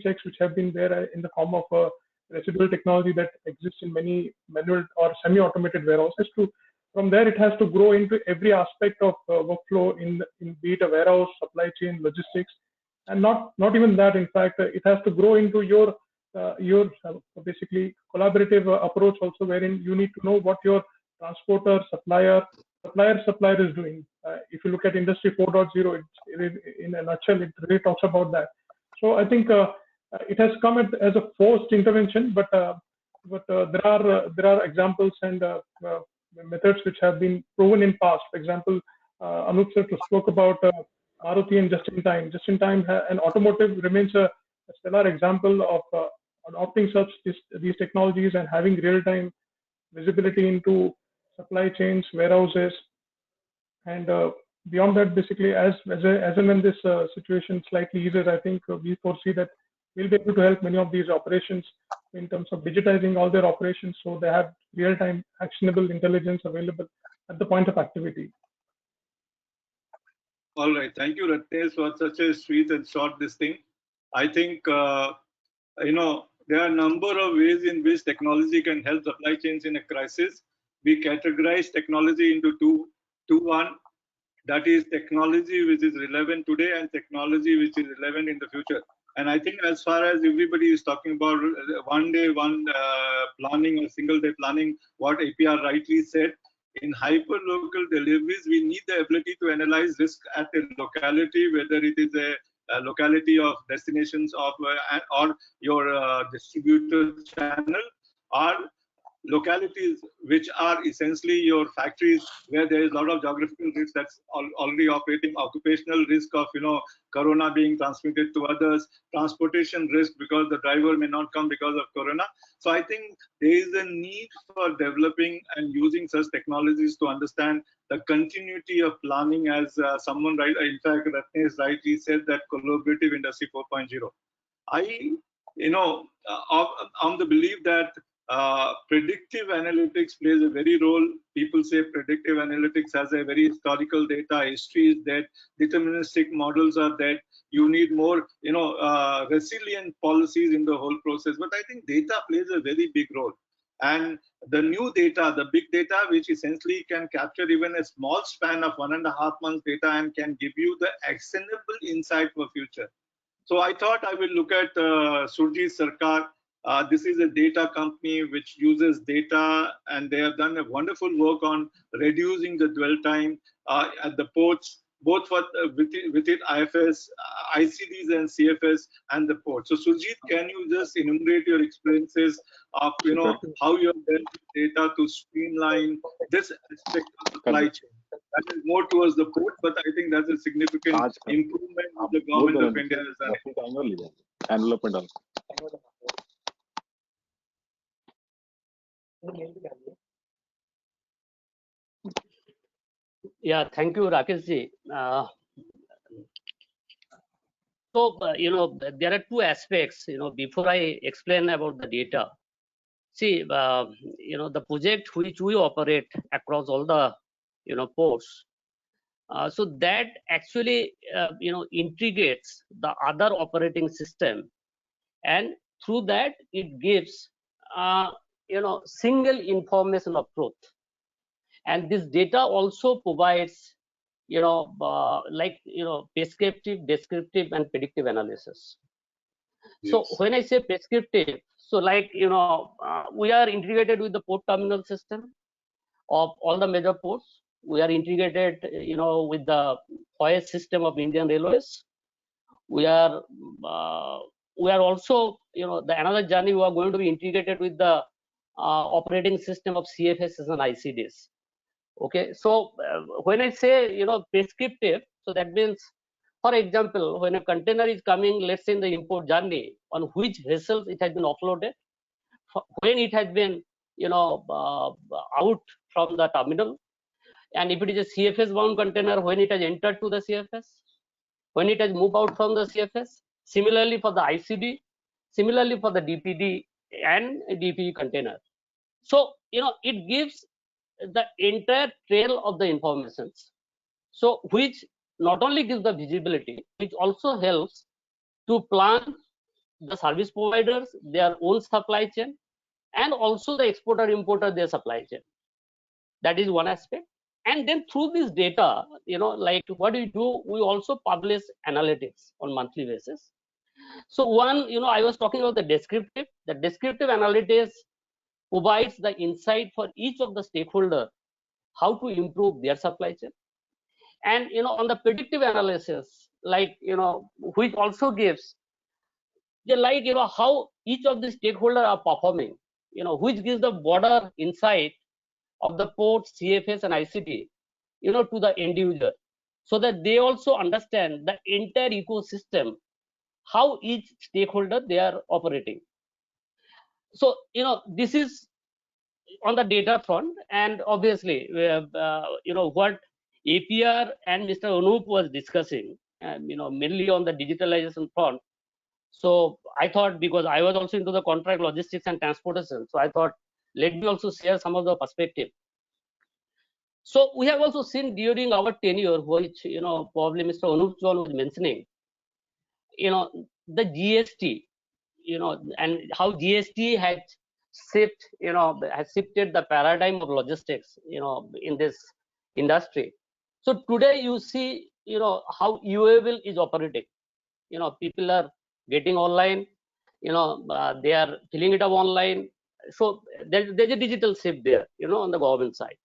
checks which have been there in the form of residual technology that exists in many manual or semi-automated warehouses, to from there it has to grow into every aspect of workflow in be it a warehouse, supply chain, logistics, and not even that. In fact, it has to grow into your basically collaborative approach also, wherein you need to know what your transporter, supplier is doing. If you look at Industry 4.0, in a nutshell, it really talks about that. So I think it has come as a forced intervention, but there are examples and methods which have been proven in past. For example, Anoop spoke about Maruti and just-in-time. Just-in-time and automotive remains a stellar example of adopting these technologies and having real-time visibility into supply chains, warehouses, and beyond that, basically, as and when this situation slightly eases, I think we foresee that we'll be able to help many of these operations in terms of digitizing all their operations, so they have real-time actionable intelligence available at the point of activity. All right, thank you, Ratnesh, for such a sweet and short this thing. I think there are a number of ways in which technology can help supply chains in a crisis. We categorize technology into one, that is technology which is relevant today and technology which is relevant in the future. And I think as far as everybody is talking about one day, planning or single day planning, what APR rightly said, in hyper-local deliveries, we need the ability to analyze risk at a locality, whether it is a locality of destinations of or your distributor channel, or localities which are essentially your factories where there is a lot of geographical risk that's already operating, occupational risk of corona being transmitted to others, transportation risk because the driver may not come because of corona. So I think there is a need for developing and using such technologies to understand the continuity of planning, as someone in fact Ratnesh rightly said, that collaborative industry 4.0. I on the belief that predictive analytics plays a very role. People say predictive analytics has a very historical data. History is dead. Deterministic models are dead. You need more, resilient policies in the whole process. But I think data plays a very big role. And the new data, the big data, which essentially can capture even a small span of 1.5 months data and can give you the actionable insight for future. So I thought I will look at Surajit Sarkar. This is a data company which uses data, and they have done a wonderful work on reducing the dwell time at the ports, both for within IFS, ICDs and CFS and the port. So Surajit, can you just enumerate your experiences of how you have dealt with data to streamline this aspect of supply chain? That is more towards the port, but I think that's a significant improvement the government of India has done. Yeah, thank you, Rakesh ji. So, there are two aspects, before I explain about the data. See, the project which we operate across all the, ports, so that actually, integrates the other operating system, and through that it gives, single information of truth. And this data also provides, prescriptive, descriptive, and predictive analysis. Yes. So when I say prescriptive, so we are integrated with the port terminal system of all the major ports. We are integrated, with the OS system of Indian Railways. We are also, another journey we are going to be integrated with the operating system of CFS and ICDs. Okay, so when I say prescriptive, so that means, for example, when a container is coming, let's say in the import journey, on which vessels it has been offloaded, when it has been out from the terminal, and if it is a CFS bound container, when it has entered to the CFS, when it has moved out from the CFS. Similarly for the ICD, similarly for the DPD and DPE container. So it gives the entire trail of the informations, so which not only gives the visibility, which also helps to plan the service providers, their own supply chain, and also the exporter importer, their supply chain. That is one aspect. And then through this data, like what we do, we also publish analytics on monthly basis. So one, I was talking about the descriptive. The descriptive analytics provides the insight for each of the stakeholder how to improve their supply chain. And on the predictive analysis, like which also gives like how each of the stakeholders are performing, which gives the broader insight of the ports, CFS and ICT, to the end user, so that they also understand the entire ecosystem, how each stakeholder they are operating. So this is on the data front. And obviously what APR and Mr. Anoop was discussing, mainly on the digitalization front. So I thought, because I was also into the contract logistics and transportation, so I thought, let me also share some of the perspective. So we have also seen during our tenure, which probably Mr. Anoop was mentioning, the GST, and how GST has shifted the paradigm of logistics, in this industry. So today you see, how UAVL is operating. People are getting online, they are filling it up online. So there's a digital shift there, on the government side.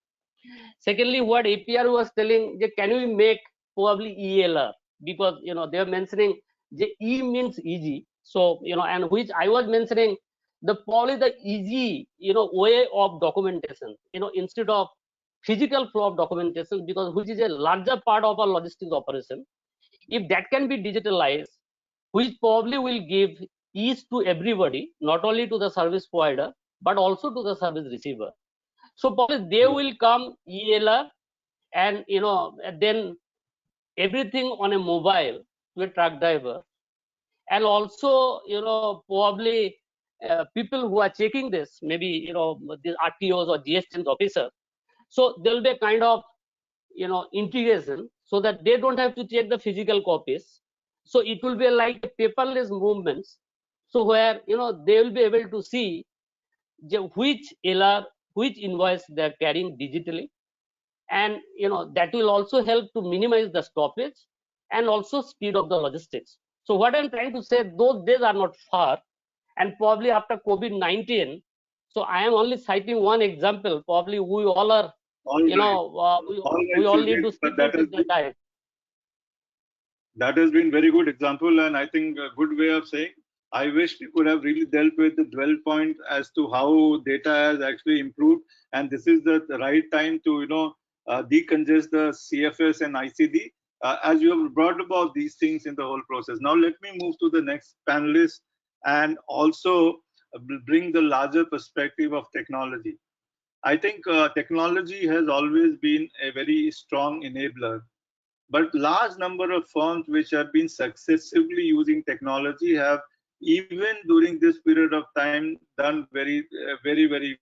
Secondly, what APR was telling, can we make probably ELR, because they are mentioning the E means easy. So and which I was mentioning, the probably the easy way of documentation, instead of physical flow of documentation, because which is a larger part of our logistics operation. If that can be digitalized, which probably will give ease to everybody, not only to the service provider but also to the service receiver. So probably they will come ELR, and then everything on a mobile to a truck driver, and also probably people who are checking this, maybe the RTOs or GST's officer. So there will be a kind of integration, so that they don't have to check the physical copies. So it will be like paperless movements. So where they will be able to see which LR, which invoice they are carrying digitally, and that will also help to minimize the stoppage and also speed up the logistics. So what I'm trying to say, those days are not far, and probably after COVID-19. So I am only citing one example. Probably we all are, we all need to stick with the time. That has been very good example, and I think a good way of saying. I wish we could have really dealt with the dwell point as to how data has actually improved, and this is the right time to decongest the CFS and ICD, as you have brought about these things in the whole process. Now let me move to the next panelist and also bring the larger perspective of technology. I think technology has always been a very strong enabler. But large number of firms which have been successively using technology have, even during this period of time, done very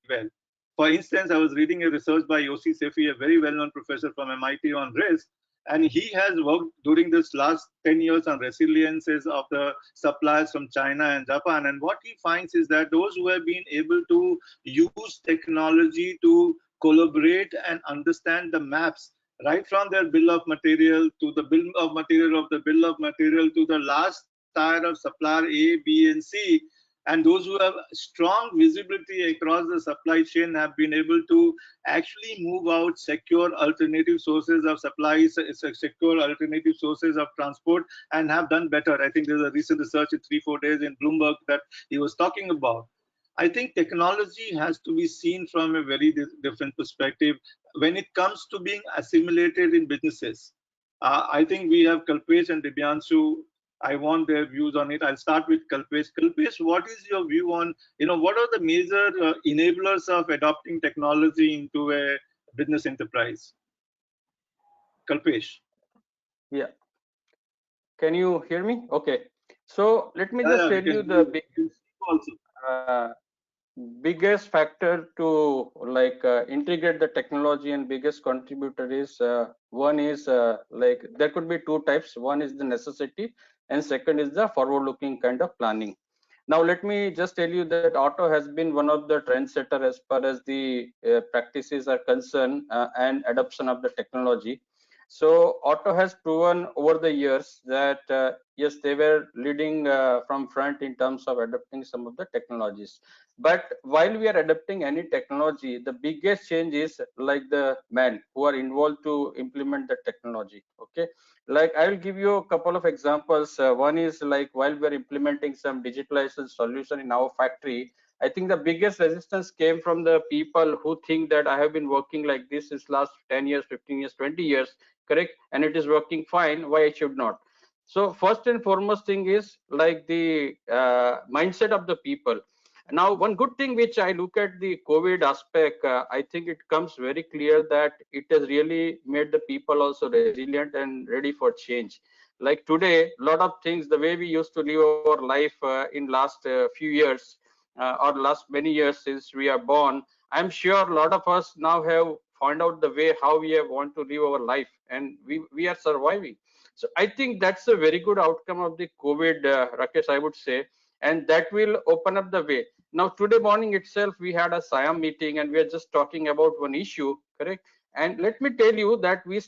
well. For instance, I was reading a research by Yossi Sefi, a very well-known professor from MIT, on risk, and he has worked during this last 10 years on resiliences of the suppliers from China and Japan. And what he finds is that those who have been able to use technology to collaborate and understand the maps, right from their bill of material to the bill of material of the bill of material to the last tier of supplier A, B, and C. And those who have strong visibility across the supply chain have been able to actually move out secure alternative sources of supplies, secure alternative sources of transport, and have done better. I think there's a recent research in 3-4 days in Bloomberg that he was talking about. I think technology has to be seen from a very different perspective when it comes to being assimilated in businesses. I think we have Kalpesh and Divyanshu. I want their views on it. I'll start with Kalpesh. Kalpesh, what is your view on, what are the major enablers of adopting technology into a business enterprise? Kalpesh. Yeah. Can you hear me? Okay. So let me just tell you the biggest factor to integrate the technology, and biggest contributor is one is there could be two types. One is the necessity, and second is the forward looking kind of planning. Now, let me just tell you that auto has been one of the trendsetter as far as the practices are concerned and adoption of the technology. So auto has proven over the years that yes, they were leading from front in terms of adopting some of the technologies. But while we are adopting any technology, the biggest change is like the men who are involved to implement the technology. Okay, like I will give you a couple of examples. One is like while we are implementing some digitalization solution in our factory, I think the biggest resistance came from the people who think that I have been working like this since last 10 years, 15 years, 20 years, correct, and it is working fine, why I should not. So first and foremost thing is like the mindset of the people. Now, one good thing which I look at the COVID aspect, I think it comes very clear that it has really made the people also resilient and ready for change. Like today, a lot of things, the way we used to live our life in last few years or last many years since we are born, I'm sure a lot of us now have found out the way how we want to live our life, and we are surviving. So I think that's a very good outcome of the COVID, Rakesh, I would say, and that will open up the way. Now, today morning itself, we had a SIAM meeting and we are just talking about one issue, correct? And let me tell you that we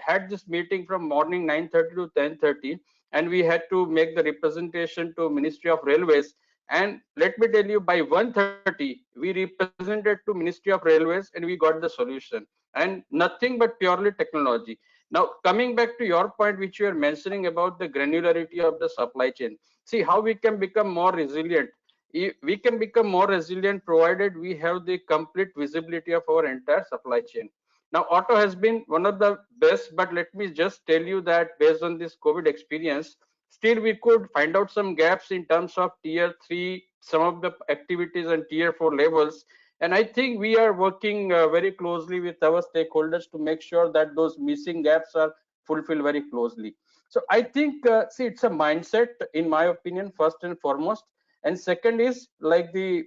had this meeting from morning 9:30 to 10:30, and we had to make the representation to Ministry of Railways. And let me tell you, by 1:30, we represented to Ministry of Railways and we got the solution. And nothing but purely technology. Now, coming back to your point, which you are mentioning about the granularity of the supply chain, see how we can become more resilient. We can become more resilient provided we have the complete visibility of our entire supply chain. Now, auto has been one of the best, but let me just tell you that based on this COVID experience, still we could find out some gaps in terms of tier 3, some of the activities and tier 4 levels. And I think we are working very closely with our stakeholders to make sure that those missing gaps are fulfilled very closely. So I think, see, it's a mindset, in my opinion, first and foremost. And second is like the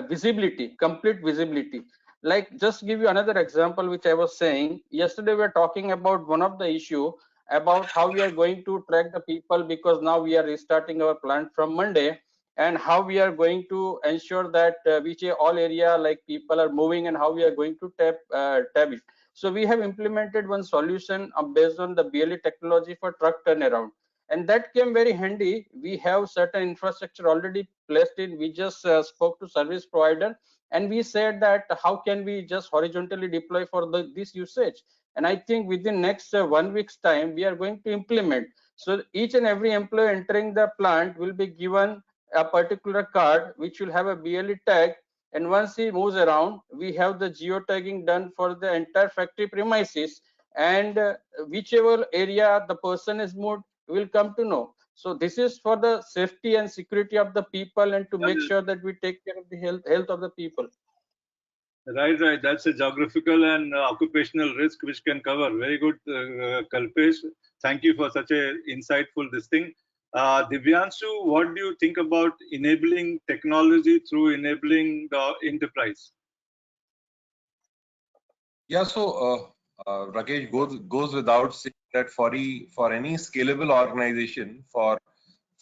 visibility, complete visibility. Like, just give you another example, which I was saying yesterday, we were talking about one of the issue about how we are going to track the people, because now we are restarting our plant from Monday, and how we are going to ensure that which all area like people are moving and how we are going to tab it. So we have implemented one solution based on the BLE technology for truck turnaround, and that came very handy. We have certain infrastructure already placed in. We just spoke to service provider and we said that how can we just horizontally deploy for this usage. And I think within next 1 week's time we are going to implement. So each and every employee entering the plant will be given a particular card which will have a BLE tag, and once he moves around, we have the geotagging done for the entire factory premises, and whichever area the person is moved will come to know. So this is for the safety and security of the people, and to make sure that we take care of the health of the people. Right. That's a geographical and occupational risk which can cover. Very good, Kalpesh. Thank you for such a insightful this thing. Divyanshu, what do you think about enabling technology through enabling the enterprise? Yeah, so Rakesh, goes without saying that for any scalable organization, for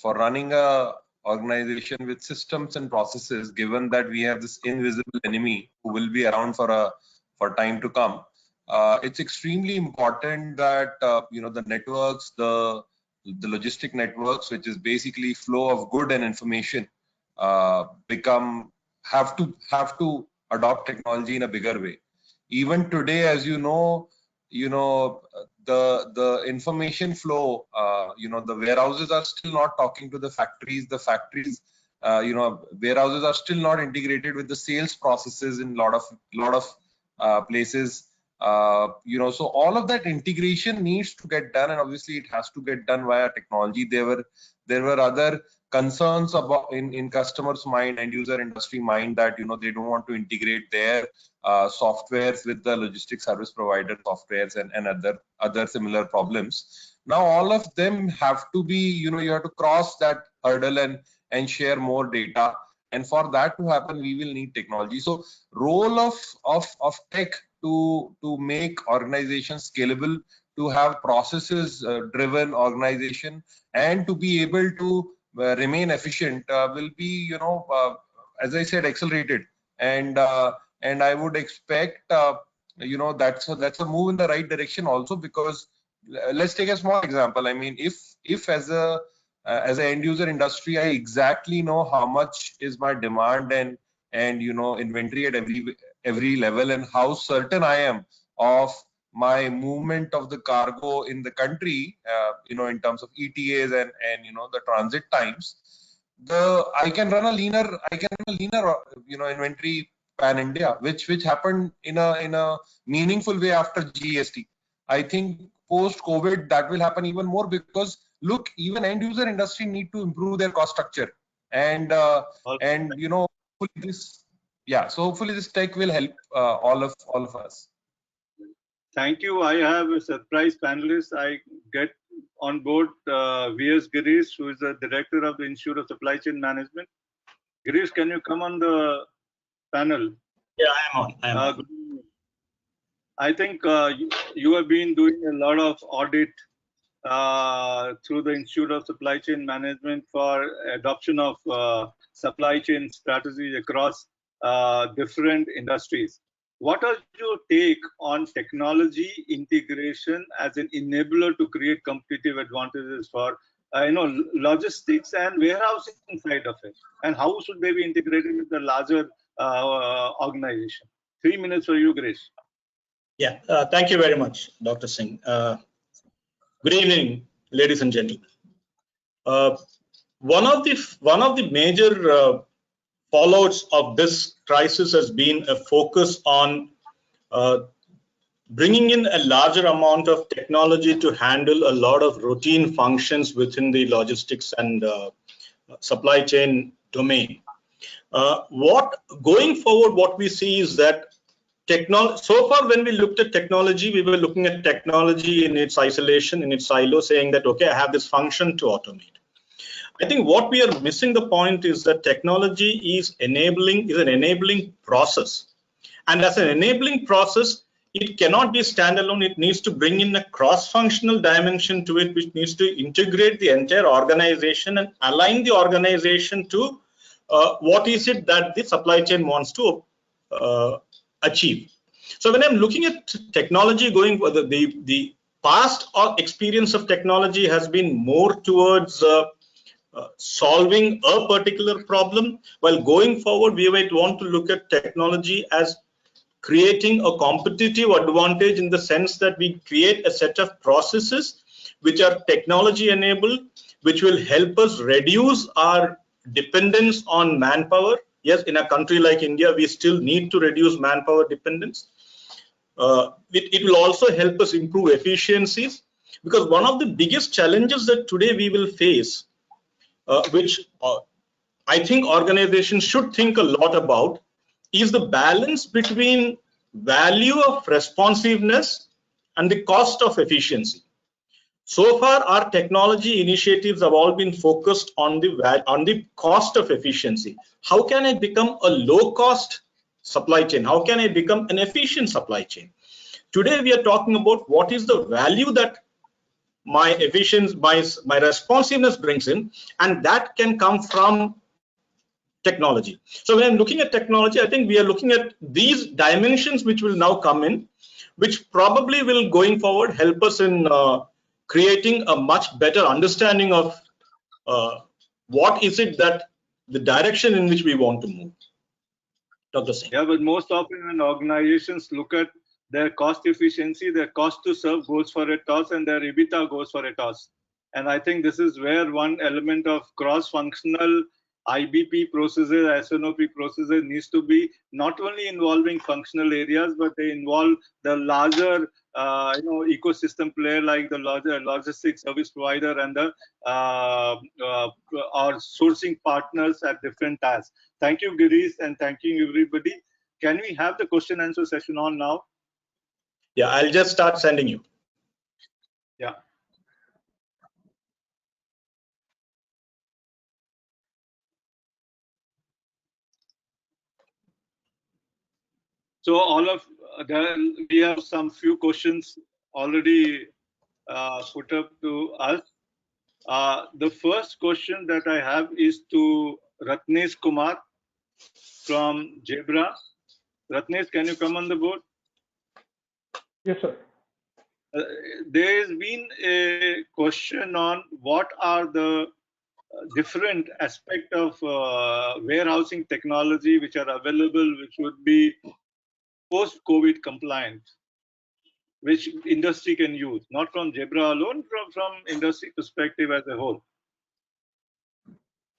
running a organization with systems and processes, given that we have this invisible enemy who will be around for time to come, it's extremely important that the networks, the logistic networks, which is basically flow of good and information, have to adopt technology in a bigger way. Even today, as the information flow, the warehouses are still not talking to the factories. The factories, warehouses are still not integrated with the sales processes in lot of places. So all of that integration needs to get done, and obviously it has to get done via technology. There were other concerns about in customers' mind and user industry mind that they don't want to integrate their softwares with the logistics service provider softwares and other similar problems. Now all of them have to be, you have to cross that hurdle and share more data. And for that to happen, we will need technology. So role of tech to make organizations scalable, to have processes driven organization, and to be able to remain efficient will be, as I said, accelerated. And I would expect, that's a move in the right direction also, because let's take a small example. I mean, if as an end user industry, I exactly know how much is my demand and inventory at every level, and how certain I am of my movement of the cargo in the country, in terms of ETAs and the transit times, I can run a leaner inventory pan India, which happened in a meaningful way after GST. I think post COVID that will happen even more, because look, even end user industry need to improve their cost structure, and hopefully this, so hopefully this tech will help all of us. Thank you. I have a surprise panelist. I get on board V.S. Girish, who is the director of the Institute of Supply Chain Management. Girish, can you come on the panel? Yeah, I am on. I think you have been doing a lot of audit through the Institute of Supply Chain Management for adoption of supply chain strategies across different industries. What are your take on technology integration as an enabler to create competitive advantages for logistics and warehousing side of it? And how should they be integrated with the larger organization? 3 minutes for you, Girish. Yeah, thank you very much, Dr. Singh. Good evening, ladies and gentlemen. One of the major fallouts of this crisis has been a focus on bringing in a larger amount of technology to handle a lot of routine functions within the logistics and supply chain domain. Going forward, what we see is that so far when we looked at technology, we were looking at technology in its isolation, in its silo, saying that, okay, I have this function to automate. I think what we are missing the point is that technology is an enabling process. And as an enabling process, it cannot be standalone. It needs to bring in a cross-functional dimension to it, which needs to integrate the entire organization and align the organization to what is it that the supply chain wants to achieve. So when I'm looking at technology going, the past experience of technology has been more towards solving a particular problem, while going forward we might want to look at technology as creating a competitive advantage, in the sense that we create a set of processes which are technology enabled, which will help us reduce our dependence on manpower. Yes, in a country like India, we still need to reduce manpower dependence. It will also help us improve efficiencies, because one of the biggest challenges that today we will face, which I think organizations should think a lot about, is the balance between value of responsiveness and the cost of efficiency. So far, our technology initiatives have all been focused on the cost of efficiency. How can I become a low-cost supply chain? How can I become an efficient supply chain? Today, we are talking about what is the value that my efficiency, my responsiveness brings in, and that can come from technology. So when I'm looking at technology, I think we are looking at these dimensions which will now come in, which probably will going forward help us in creating a much better understanding of what is it that the direction in which we want to move. Dr. Singh. Yeah, but most often when organizations look at their cost efficiency, their cost to serve goes for a toss and their EBITDA goes for a toss. And I think this is where one element of cross-functional IBP processes, SNOP processes needs to be not only involving functional areas, but they involve the larger ecosystem player like the larger logistics service provider and the our sourcing partners at different tasks. Thank you, Girish, and thank you, everybody. Can we have the question answer session on now? Yeah, I'll just start sending you. Yeah. So all of we have some few questions already put up to us. The first question that I have is to Ratnesh Kumar from Jebra. Ratnesh, can you come on the board? Yes, sir. There has been a question on what are the different aspects of warehousing technology which are available, which would be post-COVID compliant, which industry can use, not from Jebra alone, from industry perspective as a whole.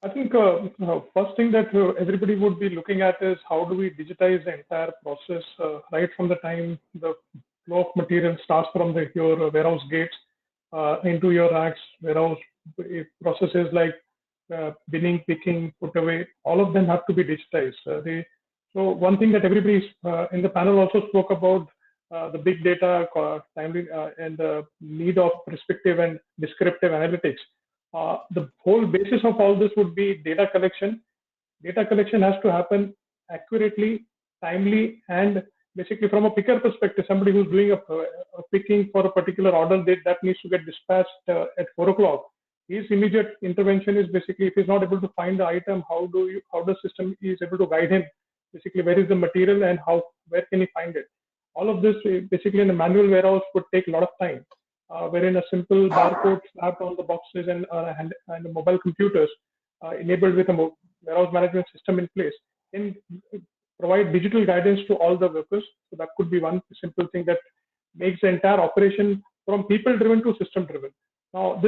I think first thing that everybody would be looking at is how do we digitize the entire process right from the time the flow of material starts from your warehouse gates into your racks, warehouse processes like binning, picking, put away, all of them have to be digitized. So one thing that everybody in the panel also spoke about the big data timely and the need of prescriptive and descriptive analytics. The whole basis of all this would be data collection. Data collection has to happen accurately, timely, and basically from a picker perspective, somebody who's doing a picking for a particular order that needs to get dispatched at 4 o'clock. His immediate intervention is basically if he's not able to find the item, how the system is able to guide him. Basically, where is the material and where can he find it? All of this basically in a manual warehouse would take a lot of time. Wherein a simple barcode slapped on the boxes and the mobile computers enabled with a warehouse management system in place can provide digital guidance to all the workers. So that could be one simple thing that makes the entire operation from people driven to system driven. Now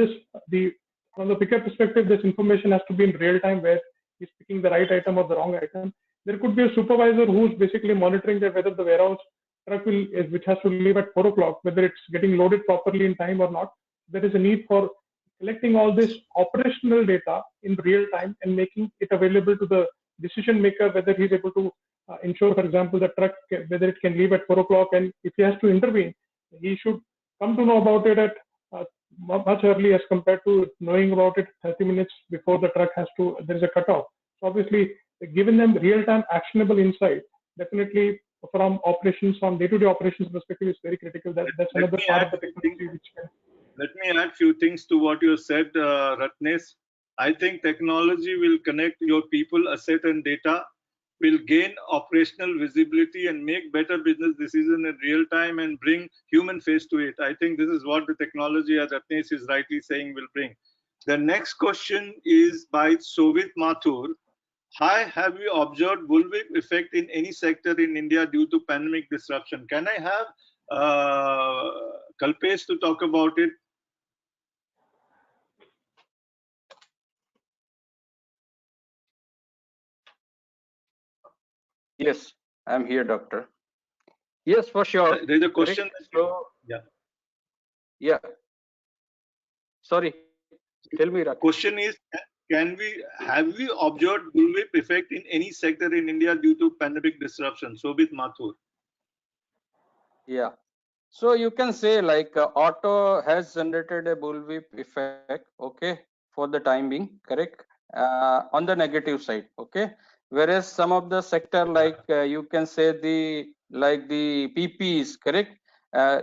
from the picker perspective, this information has to be in real time where he's picking the right item or the wrong item. There could be a supervisor who's basically monitoring that whether the warehouse truck which has to leave at 4 o'clock, whether it's getting loaded properly in time or not. There is a need for collecting all this operational data in real time and making it available to the decision maker, whether he's able to ensure, for example, the truck, whether it can leave at 4 o'clock, and if he has to intervene, he should come to know about it at much early as compared to knowing about it 30 minutes before the truck there is a cutoff. So obviously, giving them real-time actionable insight, definitely from day-to-day operations perspective is very critical. That's another part of the technology which can. Let me add few things to what you said, Ratnesh. I think technology will connect your people, asset and data, will gain operational visibility and make better business decisions in real time and bring human face to it. I think this is what the technology, as Ratnesh is rightly saying, will bring. The next question is by Sovit Mathur. Hi, have you observed bullwhip effect in any sector in India due to pandemic disruption? Can I have Kalpesh to talk about it? Yes, I'm here, doctor. Yes, for sure. There's a question. Yeah. Sorry. Tell me, Rakesh. Question is, have we observed bullwhip effect in any sector in India due to pandemic disruption? Sobit Mathur. Yeah. So you can say like auto has generated a bullwhip effect, okay, for the time being, correct, on the negative side, okay. Whereas some of the sector like you can say the PPs, correct,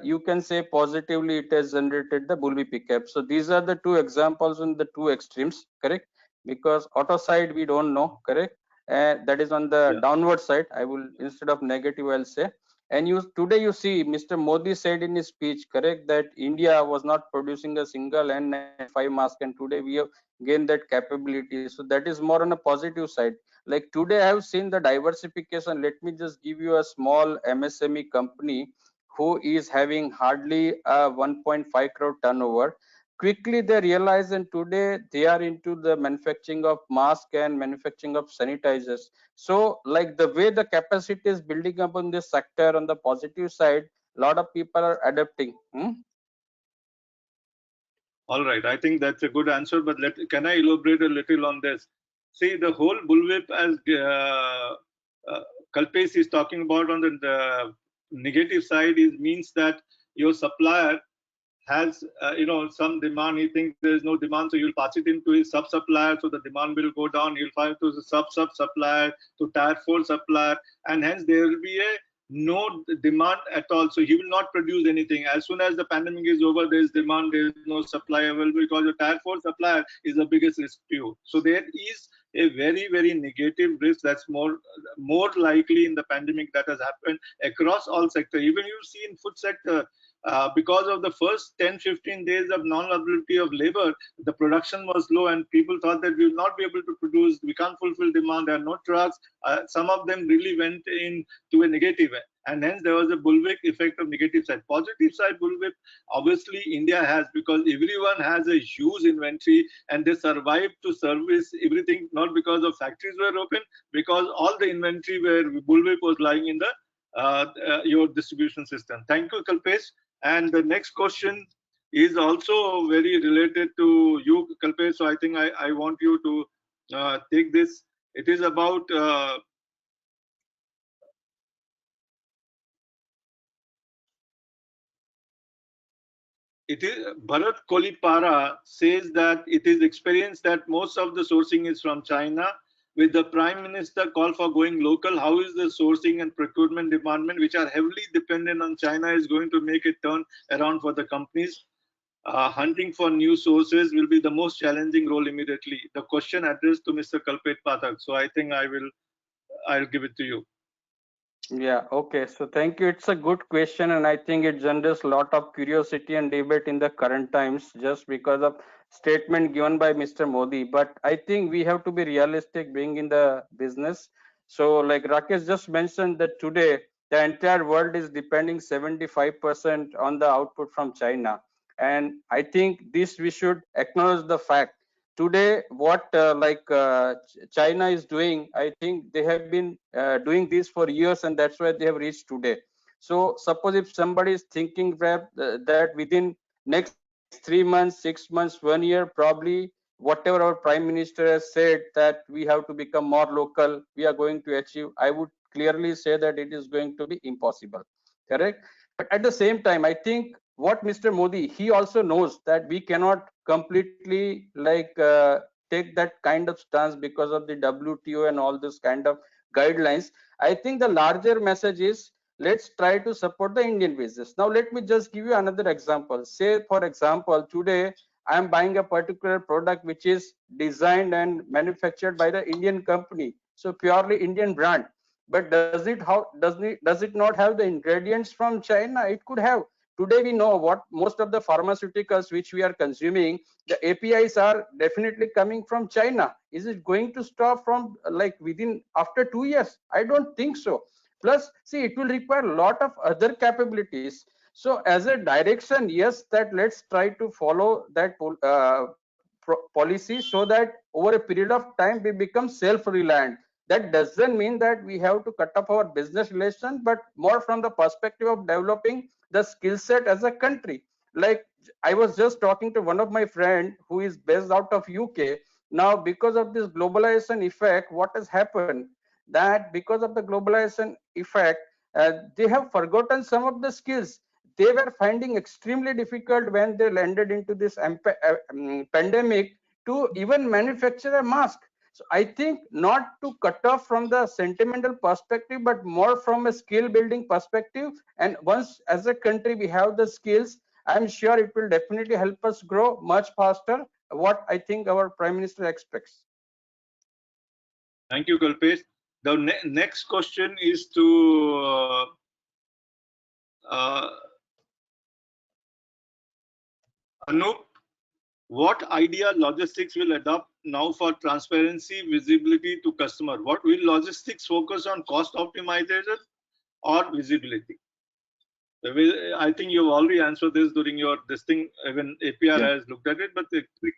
you can say positively it has generated the bullwhip pickup. So these are the two examples in the two extremes, correct, because auto side we don't know, correct, that is on the downward side. I will, instead of negative, I'll say. And today you see Mr. Modi said in his speech, correct, that India was not producing a single N95 mask, and today we have gained that capability. So that is more on a positive side. Like today I have seen the diversification. Let me just give you a small MSME company who is having hardly a 1.5 crore turnover. Quickly they realize, and today they are into the manufacturing of mask and manufacturing of sanitizers. So like the way the capacity is building up on this sector on the positive side, a lot of people are adapting. All right, I think that's a good answer, but can I elaborate a little on this? See, the whole bullwhip, as Kalpesh is talking about on the negative side, means that your supplier has some demand. He thinks there is no demand, so you'll pass it into his sub supplier, so the demand will go down. You'll find to the sub supplier, to tier 4 supplier, and hence there will be a no demand at all. So he will not produce anything. As soon as the pandemic is over, there is demand, there is no supply available, because the tier 4 supplier is the biggest risk to you. So there is a very, very negative risk that's more likely in the pandemic that has happened across all sectors. Even you see in food sector, because of the first 10-15 days of non-availability of labor, the production was low and people thought that we will not be able to produce, we can't fulfill demand, there are no trucks. Some of them really went into a negative, and hence there was a bullwhip effect of negative side. Positive side bullwhip, obviously India has, because everyone has a huge inventory and they survived to service everything, not because of factories were open, because all the inventory where bullwhip was lying in the your distribution system. Thank you, Kalpesh. And the next question is also very related to you, Kalpesh. So I think I want you to take this. It is about it is Bharat Kolipara says that it is experienced that most of the sourcing is from China. With the Prime Minister call for going local, how is the sourcing and procurement department, which are heavily dependent on China, is going to make it turn around for the companies? Hunting for new sources will be the most challenging role immediately. The question addressed to Mr. Kalpesh Pathak. So I think I'll give it to you. Yeah, okay. So thank you. It's a good question, and I think it generates a lot of curiosity and debate in the current times just because of statement given by Mr. Modi. But I think we have to be realistic being in the business. So like Rakesh just mentioned that today the entire world is depending 75% on the output from China. And I think this we should acknowledge the fact today what China is doing. I think they have been doing this for years, and that's why they have reached today. So suppose if somebody is thinking that within next 3 months, 6 months, 1 year, probably whatever our prime minister has said that we have to become more local, we are going to achieve, I would clearly say that it is going to be impossible. Correct? But at the same time, I think what Mr. Modi, he also knows that we cannot completely take that kind of stance because of the WTO and all this kind of guidelines. I think the larger message is let's try to support the Indian business. Now let me just give you another example. Say for example, today I am buying a particular product which is designed and manufactured by the Indian company, so purely Indian brand. But does it not have the ingredients from China? It could have. Today we know what most of the pharmaceuticals which we are consuming, the APIs are definitely coming from China. Is it going to stop from like within after 2 years? I don't think so. Plus, see, it will require a lot of other capabilities. So as a direction, yes, that let's try to follow that policy so that over a period of time we become self-reliant. That doesn't mean that we have to cut off our business relation, but more from the perspective of developing the skill set as a country. Like I was just talking to one of my friend who is based out of UK. Now because of this globalization effect, what has happened, that because of the globalization effect, they have forgotten some of the skills they were finding extremely difficult when they landed into this pandemic to even manufacture a mask. So I think not to cut off from the sentimental perspective, but more from a skill building perspective. And once as a country we have the skills, I'm sure it will definitely help us grow much faster, what I think our Prime Minister expects. Thank you, Kalpesh. The next question is to Anoop. What idea logistics will adopt now for transparency, visibility to customer? What will logistics focus on, cost optimization or visibility? I think you've already answered this during your this thing. Even APR has looked at it, but a quick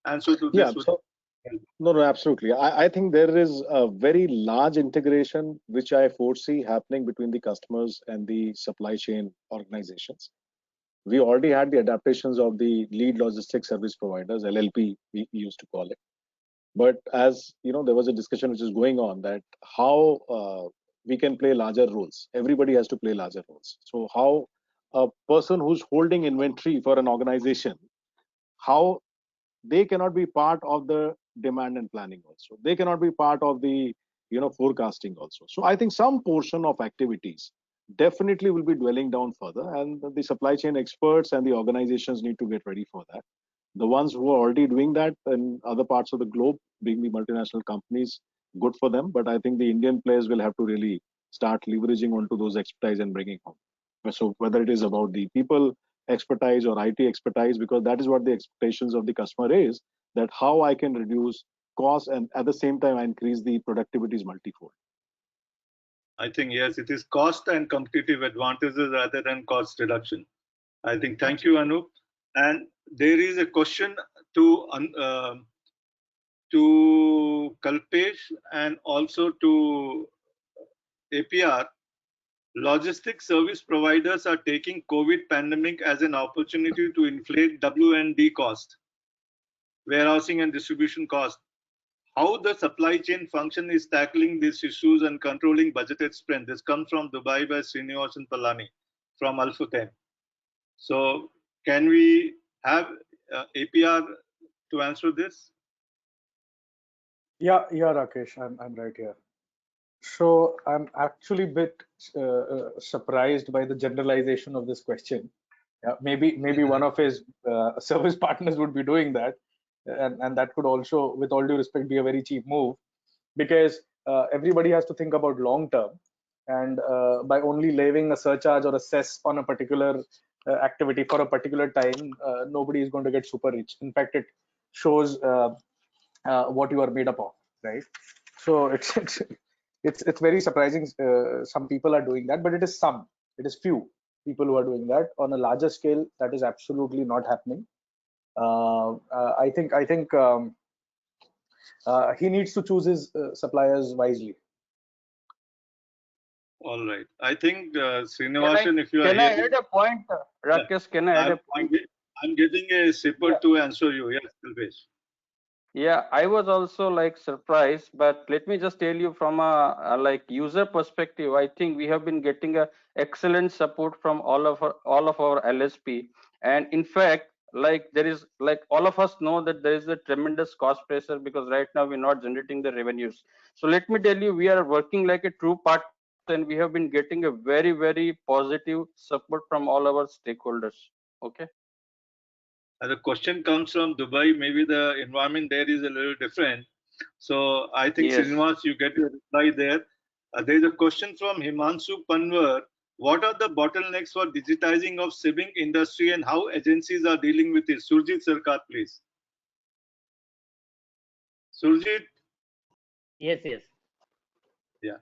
answer to this. No, absolutely. I think there is a very large integration which I foresee happening between the customers and the supply chain organizations. We already had the adaptations of the lead logistics service providers, LLP, we used to call it. But as you know, there was a discussion which is going on that how we can play larger roles. Everybody has to play larger roles. So how a person who's holding inventory for an organization, how they cannot be part of the demand and planning also. They cannot be part of the forecasting also. So I think some portion of activities definitely will be dwelling down further, and the supply chain experts and the organizations need to get ready for that. The ones who are already doing that in other parts of the globe, being the multinational companies, good for them. But I think the Indian players will have to really start leveraging onto those expertise and bringing home. So whether it is about the people expertise or IT expertise, because that is what the expectations of the customer is, that how I can reduce costs and at the same time I increase the productivities multifold. I think, yes, it is cost and competitive advantages rather than cost reduction. I think, thank you, Anoop. And there is a question to Kalpesh and also to APR. Logistics service providers are taking COVID pandemic as an opportunity to inflate W&D cost, warehousing and distribution cost. How the supply chain function is tackling these issues and controlling budgeted spend. This comes from Dubai by Srinivasan Palani from Alpha 10. So can we have APR to answer this? Yeah, Rakesh, I'm right here. So I'm actually a bit surprised by the generalization of this question. Yeah, maybe one of his service partners would be doing that, and that could also, with all due respect, be a very cheap move, because everybody has to think about long term, and by only levying a surcharge or a cess on a particular activity for a particular time, nobody is going to get super rich. In fact, it shows what you are made up of, right? So it's very surprising. Some people are doing that, but it is few people who are doing that. On a larger scale, that is absolutely not happening. I think he needs to choose his suppliers wisely. All right. I think Srinivasan, if you are can I hearing, add a point, Rakesh? Can I add a point? I'm getting a sipper to answer you. Yes, Kalpesh. Yeah, I was also like surprised, but let me just tell you from a like user perspective, I think we have been getting a excellent support from all of our LSP, and in fact, like there is like all of us know that there is a tremendous cost pressure because right now we're not generating the revenues. So let me tell you, we are working like a true partner, and we have been getting a very positive support from all our stakeholders. Okay. The question comes from Dubai. Maybe the environment there is a little different. So I think, Yes. Srinivas, you get your reply there. There is a question from Himanshu Panwar. What are the bottlenecks for digitizing of shipping industry and how agencies are dealing with it? Surajit Sarkar, please. Surajit? Yes. Yeah.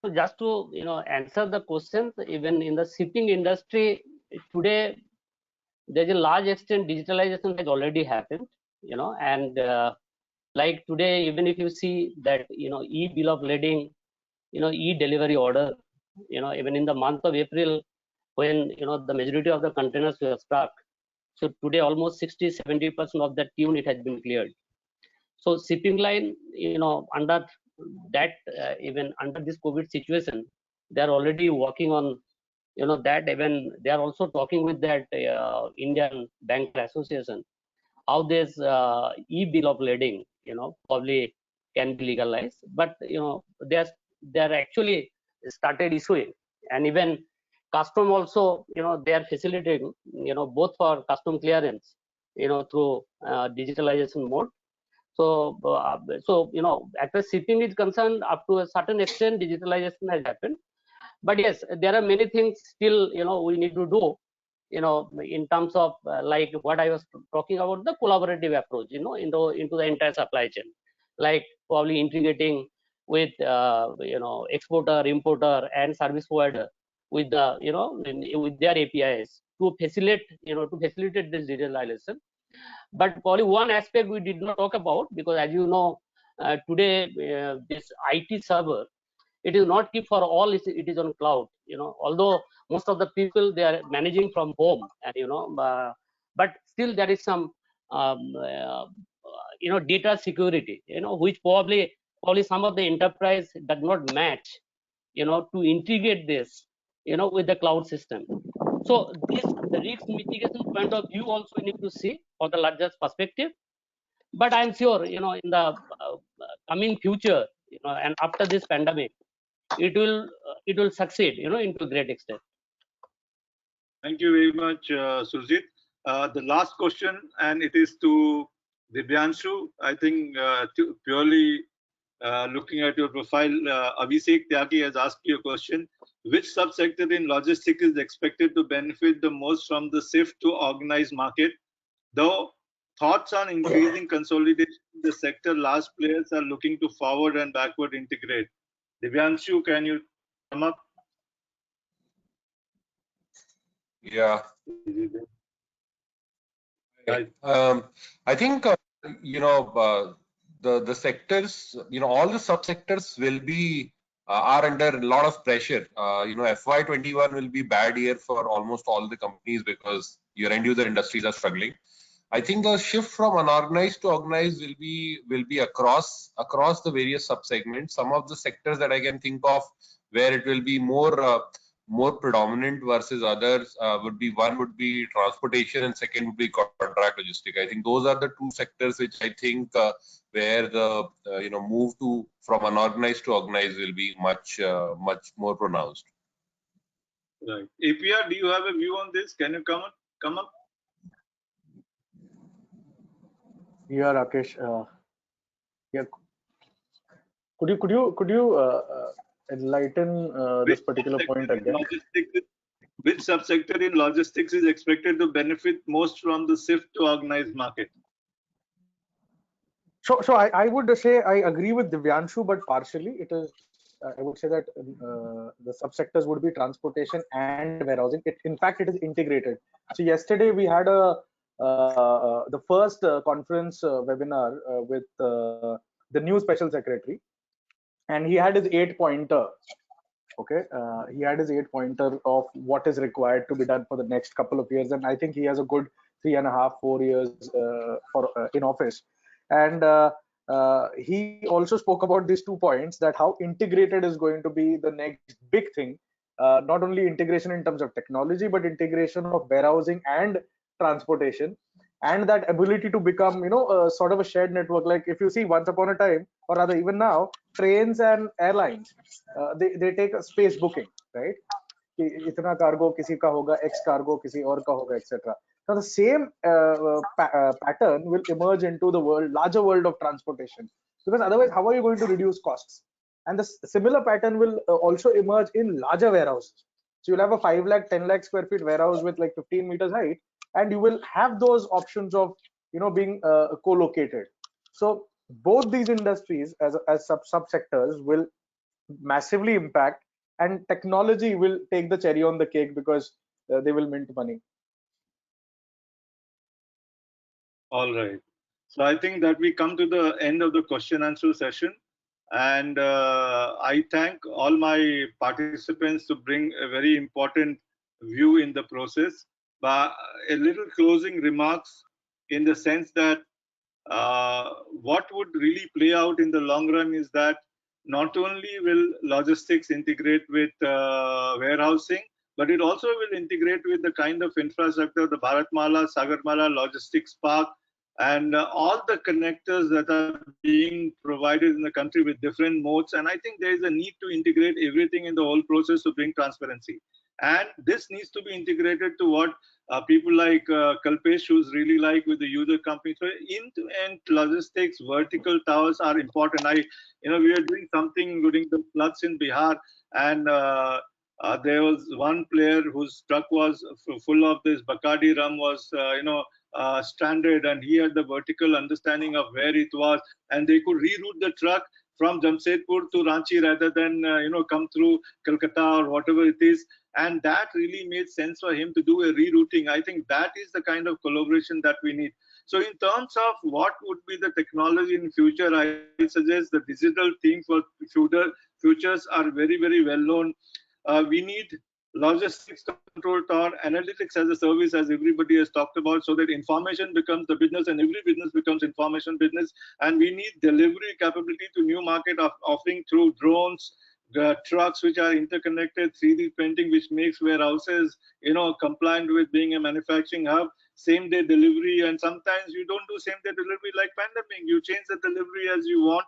So just to answer the questions, even in the shipping industry today, there's a large extent digitalization has already happened, and like today, even if you see that e-bill of lading, e-delivery order, even in the month of April, when the majority of the containers were stuck, so today almost 60-70% of that tune it has been cleared. So shipping line, under that, even under this COVID situation, they are already working on that. Even they are also talking with that Indian Banker Association how this e-bill of lading probably can be legalized, but they're actually started issuing, and even custom also they are facilitating both for custom clearance through digitalization mode. So as far as shipping is concerned, up to a certain extent digitalization has happened, but yes, there are many things still we need to do in terms of like what I was talking about, the collaborative approach into the entire supply chain, like probably integrating with exporter, importer and service provider with the with their APIs to facilitate this digitalization. But probably one aspect we did not talk about, because as you know, today this IT server, it is not keep for all, it is on cloud, although most of the people they are managing from home, and but still there is some data security, which probably some of the enterprise does not match to integrate this with the cloud system. So this the risk mitigation point of view also we need to see for the largest perspective. But I'm sure, in the coming future, and after this pandemic, it will succeed, into a great extent. Thank you very much, Surajit. The last question, and it is to Divyanshu. I think purely looking at your profile, Abhishek Tyagi has asked you a question. Which subsector in logistics is expected to benefit the most from the shift to organized market? Though thoughts on increasing consolidation in the sector, large players are looking to forward and backward integrate. Divyanshu, can you come up? Yeah. Right. I think the sectors, all the subsectors will be are under a lot of pressure. FY21 will be bad year for almost all the companies because your end user industries are struggling. I think the shift from unorganized to organized will be across the various subsegments. Some of the sectors that I can think of where it will be more predominant versus others would be transportation and second would be contract logistics. I think those are the two sectors which I think where the move from unorganized to organized will be much more pronounced. Right. APR, do you have a view on this? Can you come up? Yeah, Rakesh. Yeah. Could you enlighten this particular point again? Which subsector in logistics is expected to benefit most from the shift to organized market? So I would say I agree with Divyanshu, but partially it is. I would say that the subsectors would be transportation and warehousing. In fact, it is integrated. So yesterday we had the first conference webinar with the new special secretary, and he had his 8-pointer. Okay, he had his 8-pointer of what is required to be done for the next couple of years, and I think he has a good 3.5-4 years in office. And he also spoke about these 2 points, that how integrated is going to be the next big thing. Not only integration in terms of technology, but integration of warehousing and transportation, and that ability to become, sort of a shared network. Like if you see, once upon a time, or rather even now, trains and airlines, they take a space booking, right? Itna cargo kisi ka hoga, X cargo kisi aur ka hoga, etc. Now the same pattern will emerge into the larger world of transportation, because otherwise how are you going to reduce costs? And the similar pattern will also emerge in larger warehouses. So you'll have a 5 lakh 10 lakh square feet warehouse with like 15 meters height, and you will have those options of being co-located. So both these industries as subsectors will massively impact, and technology will take the cherry on the cake, because they will mint money. All right. So I think that we come to the end of the question answer session, and I thank all my participants to bring a very important view in the process. But a little closing remarks in the sense that what would really play out in the long run is that not only will logistics integrate with warehousing, but it also will integrate with the kind of infrastructure, the Bharatmala, Sagarmala, Logistics Park, and all the connectors that are being provided in the country with different modes. And I think there is a need to integrate everything in the whole process to bring transparency. And this needs to be integrated to what people like Kalpesh, who's really like with the user company. So end-to-end logistics, vertical towers are important. We are doing something during the floods in Bihar, and there was one player whose truck was full of this Bacardi rum was, stranded, and he had the vertical understanding of where it was, and they could reroute the truck from Jamshedpur to Ranchi rather than come through Calcutta or whatever it is. And that really made sense for him to do a rerouting. I think that is the kind of collaboration that we need. So in terms of what would be the technology in future, I suggest the digital things for futures are very, very well known. We need logistics control tower, analytics as a service, as everybody has talked about, so that information becomes the business and every business becomes information business. And we need delivery capability to new market of offering through drones, trucks which are interconnected, 3D printing, which makes warehouses, compliant with being a manufacturing hub, same day delivery, and sometimes you don't do same day delivery like pandemic. You change the delivery as you want.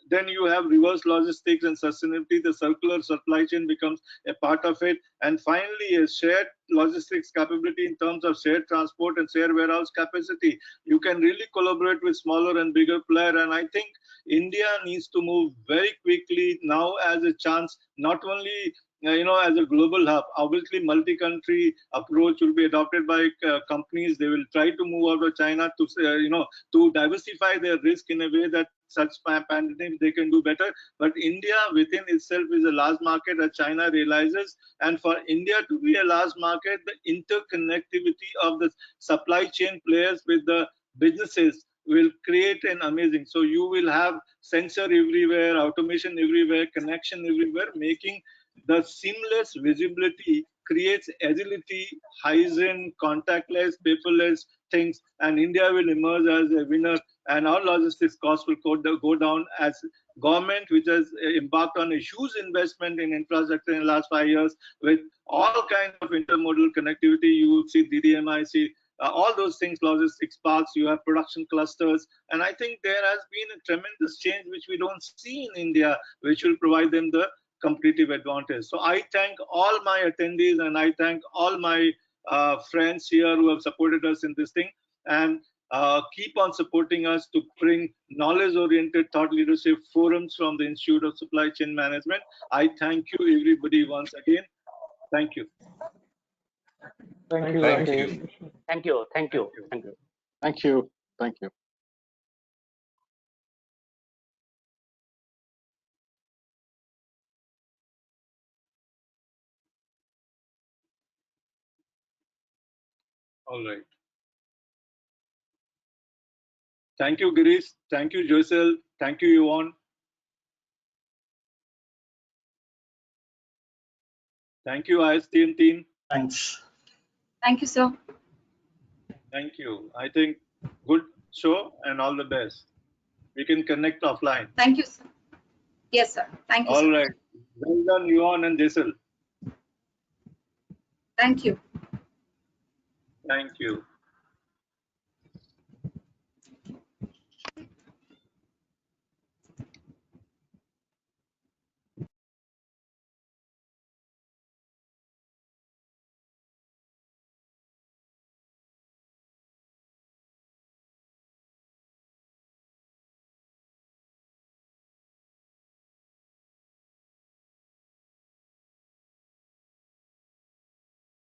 Then you have reverse logistics and sustainability. The circular supply chain becomes a part of it. And finally, a shared logistics capability in terms of shared transport and shared warehouse capacity. You can really collaborate with smaller and bigger players. And I think India needs to move very quickly now as a chance, not only as a global hub. Obviously, multi-country approach will be adopted by companies. They will try to move out of China to diversify their risk in a way that such pandemic they can do better. But India within itself is a large market, as China realizes. And for India to be a large market, the interconnectivity of the supply chain players with the businesses will create an amazing. So you will have sensor everywhere, automation everywhere, connection everywhere, making the seamless visibility creates agility, hygiene, contactless, paperless things, and India will emerge as a winner, and our logistics costs will go down as government, which has embarked on a huge investment in infrastructure in the last 5 years with all kinds of intermodal connectivity. You will see DDMIC, all those things, logistics parks, you have production clusters, and I think there has been a tremendous change which we don't see in India, which will provide them the competitive advantage. So I thank all my attendees and I thank all my friends here who have supported us in this thing, and keep on supporting us to bring knowledge-oriented thought leadership forums from the Institute of Supply Chain Management. I thank you everybody once again. Thank you. Thank you. Thank Rakesh. you. Thank you. Thank you. Thank you. Thank you. Thank you. All right. Thank you, Girish. Thank you, Josel. Thank you, Yvonne. Thank you, ISCM team. Thanks. Thank you, sir. Thank you. I think good show and all the best. We can connect offline. Thank you, sir. Yes, sir. Thank you, All sir. right. Well done, Yvonne and Josel. Thank you. Thank you.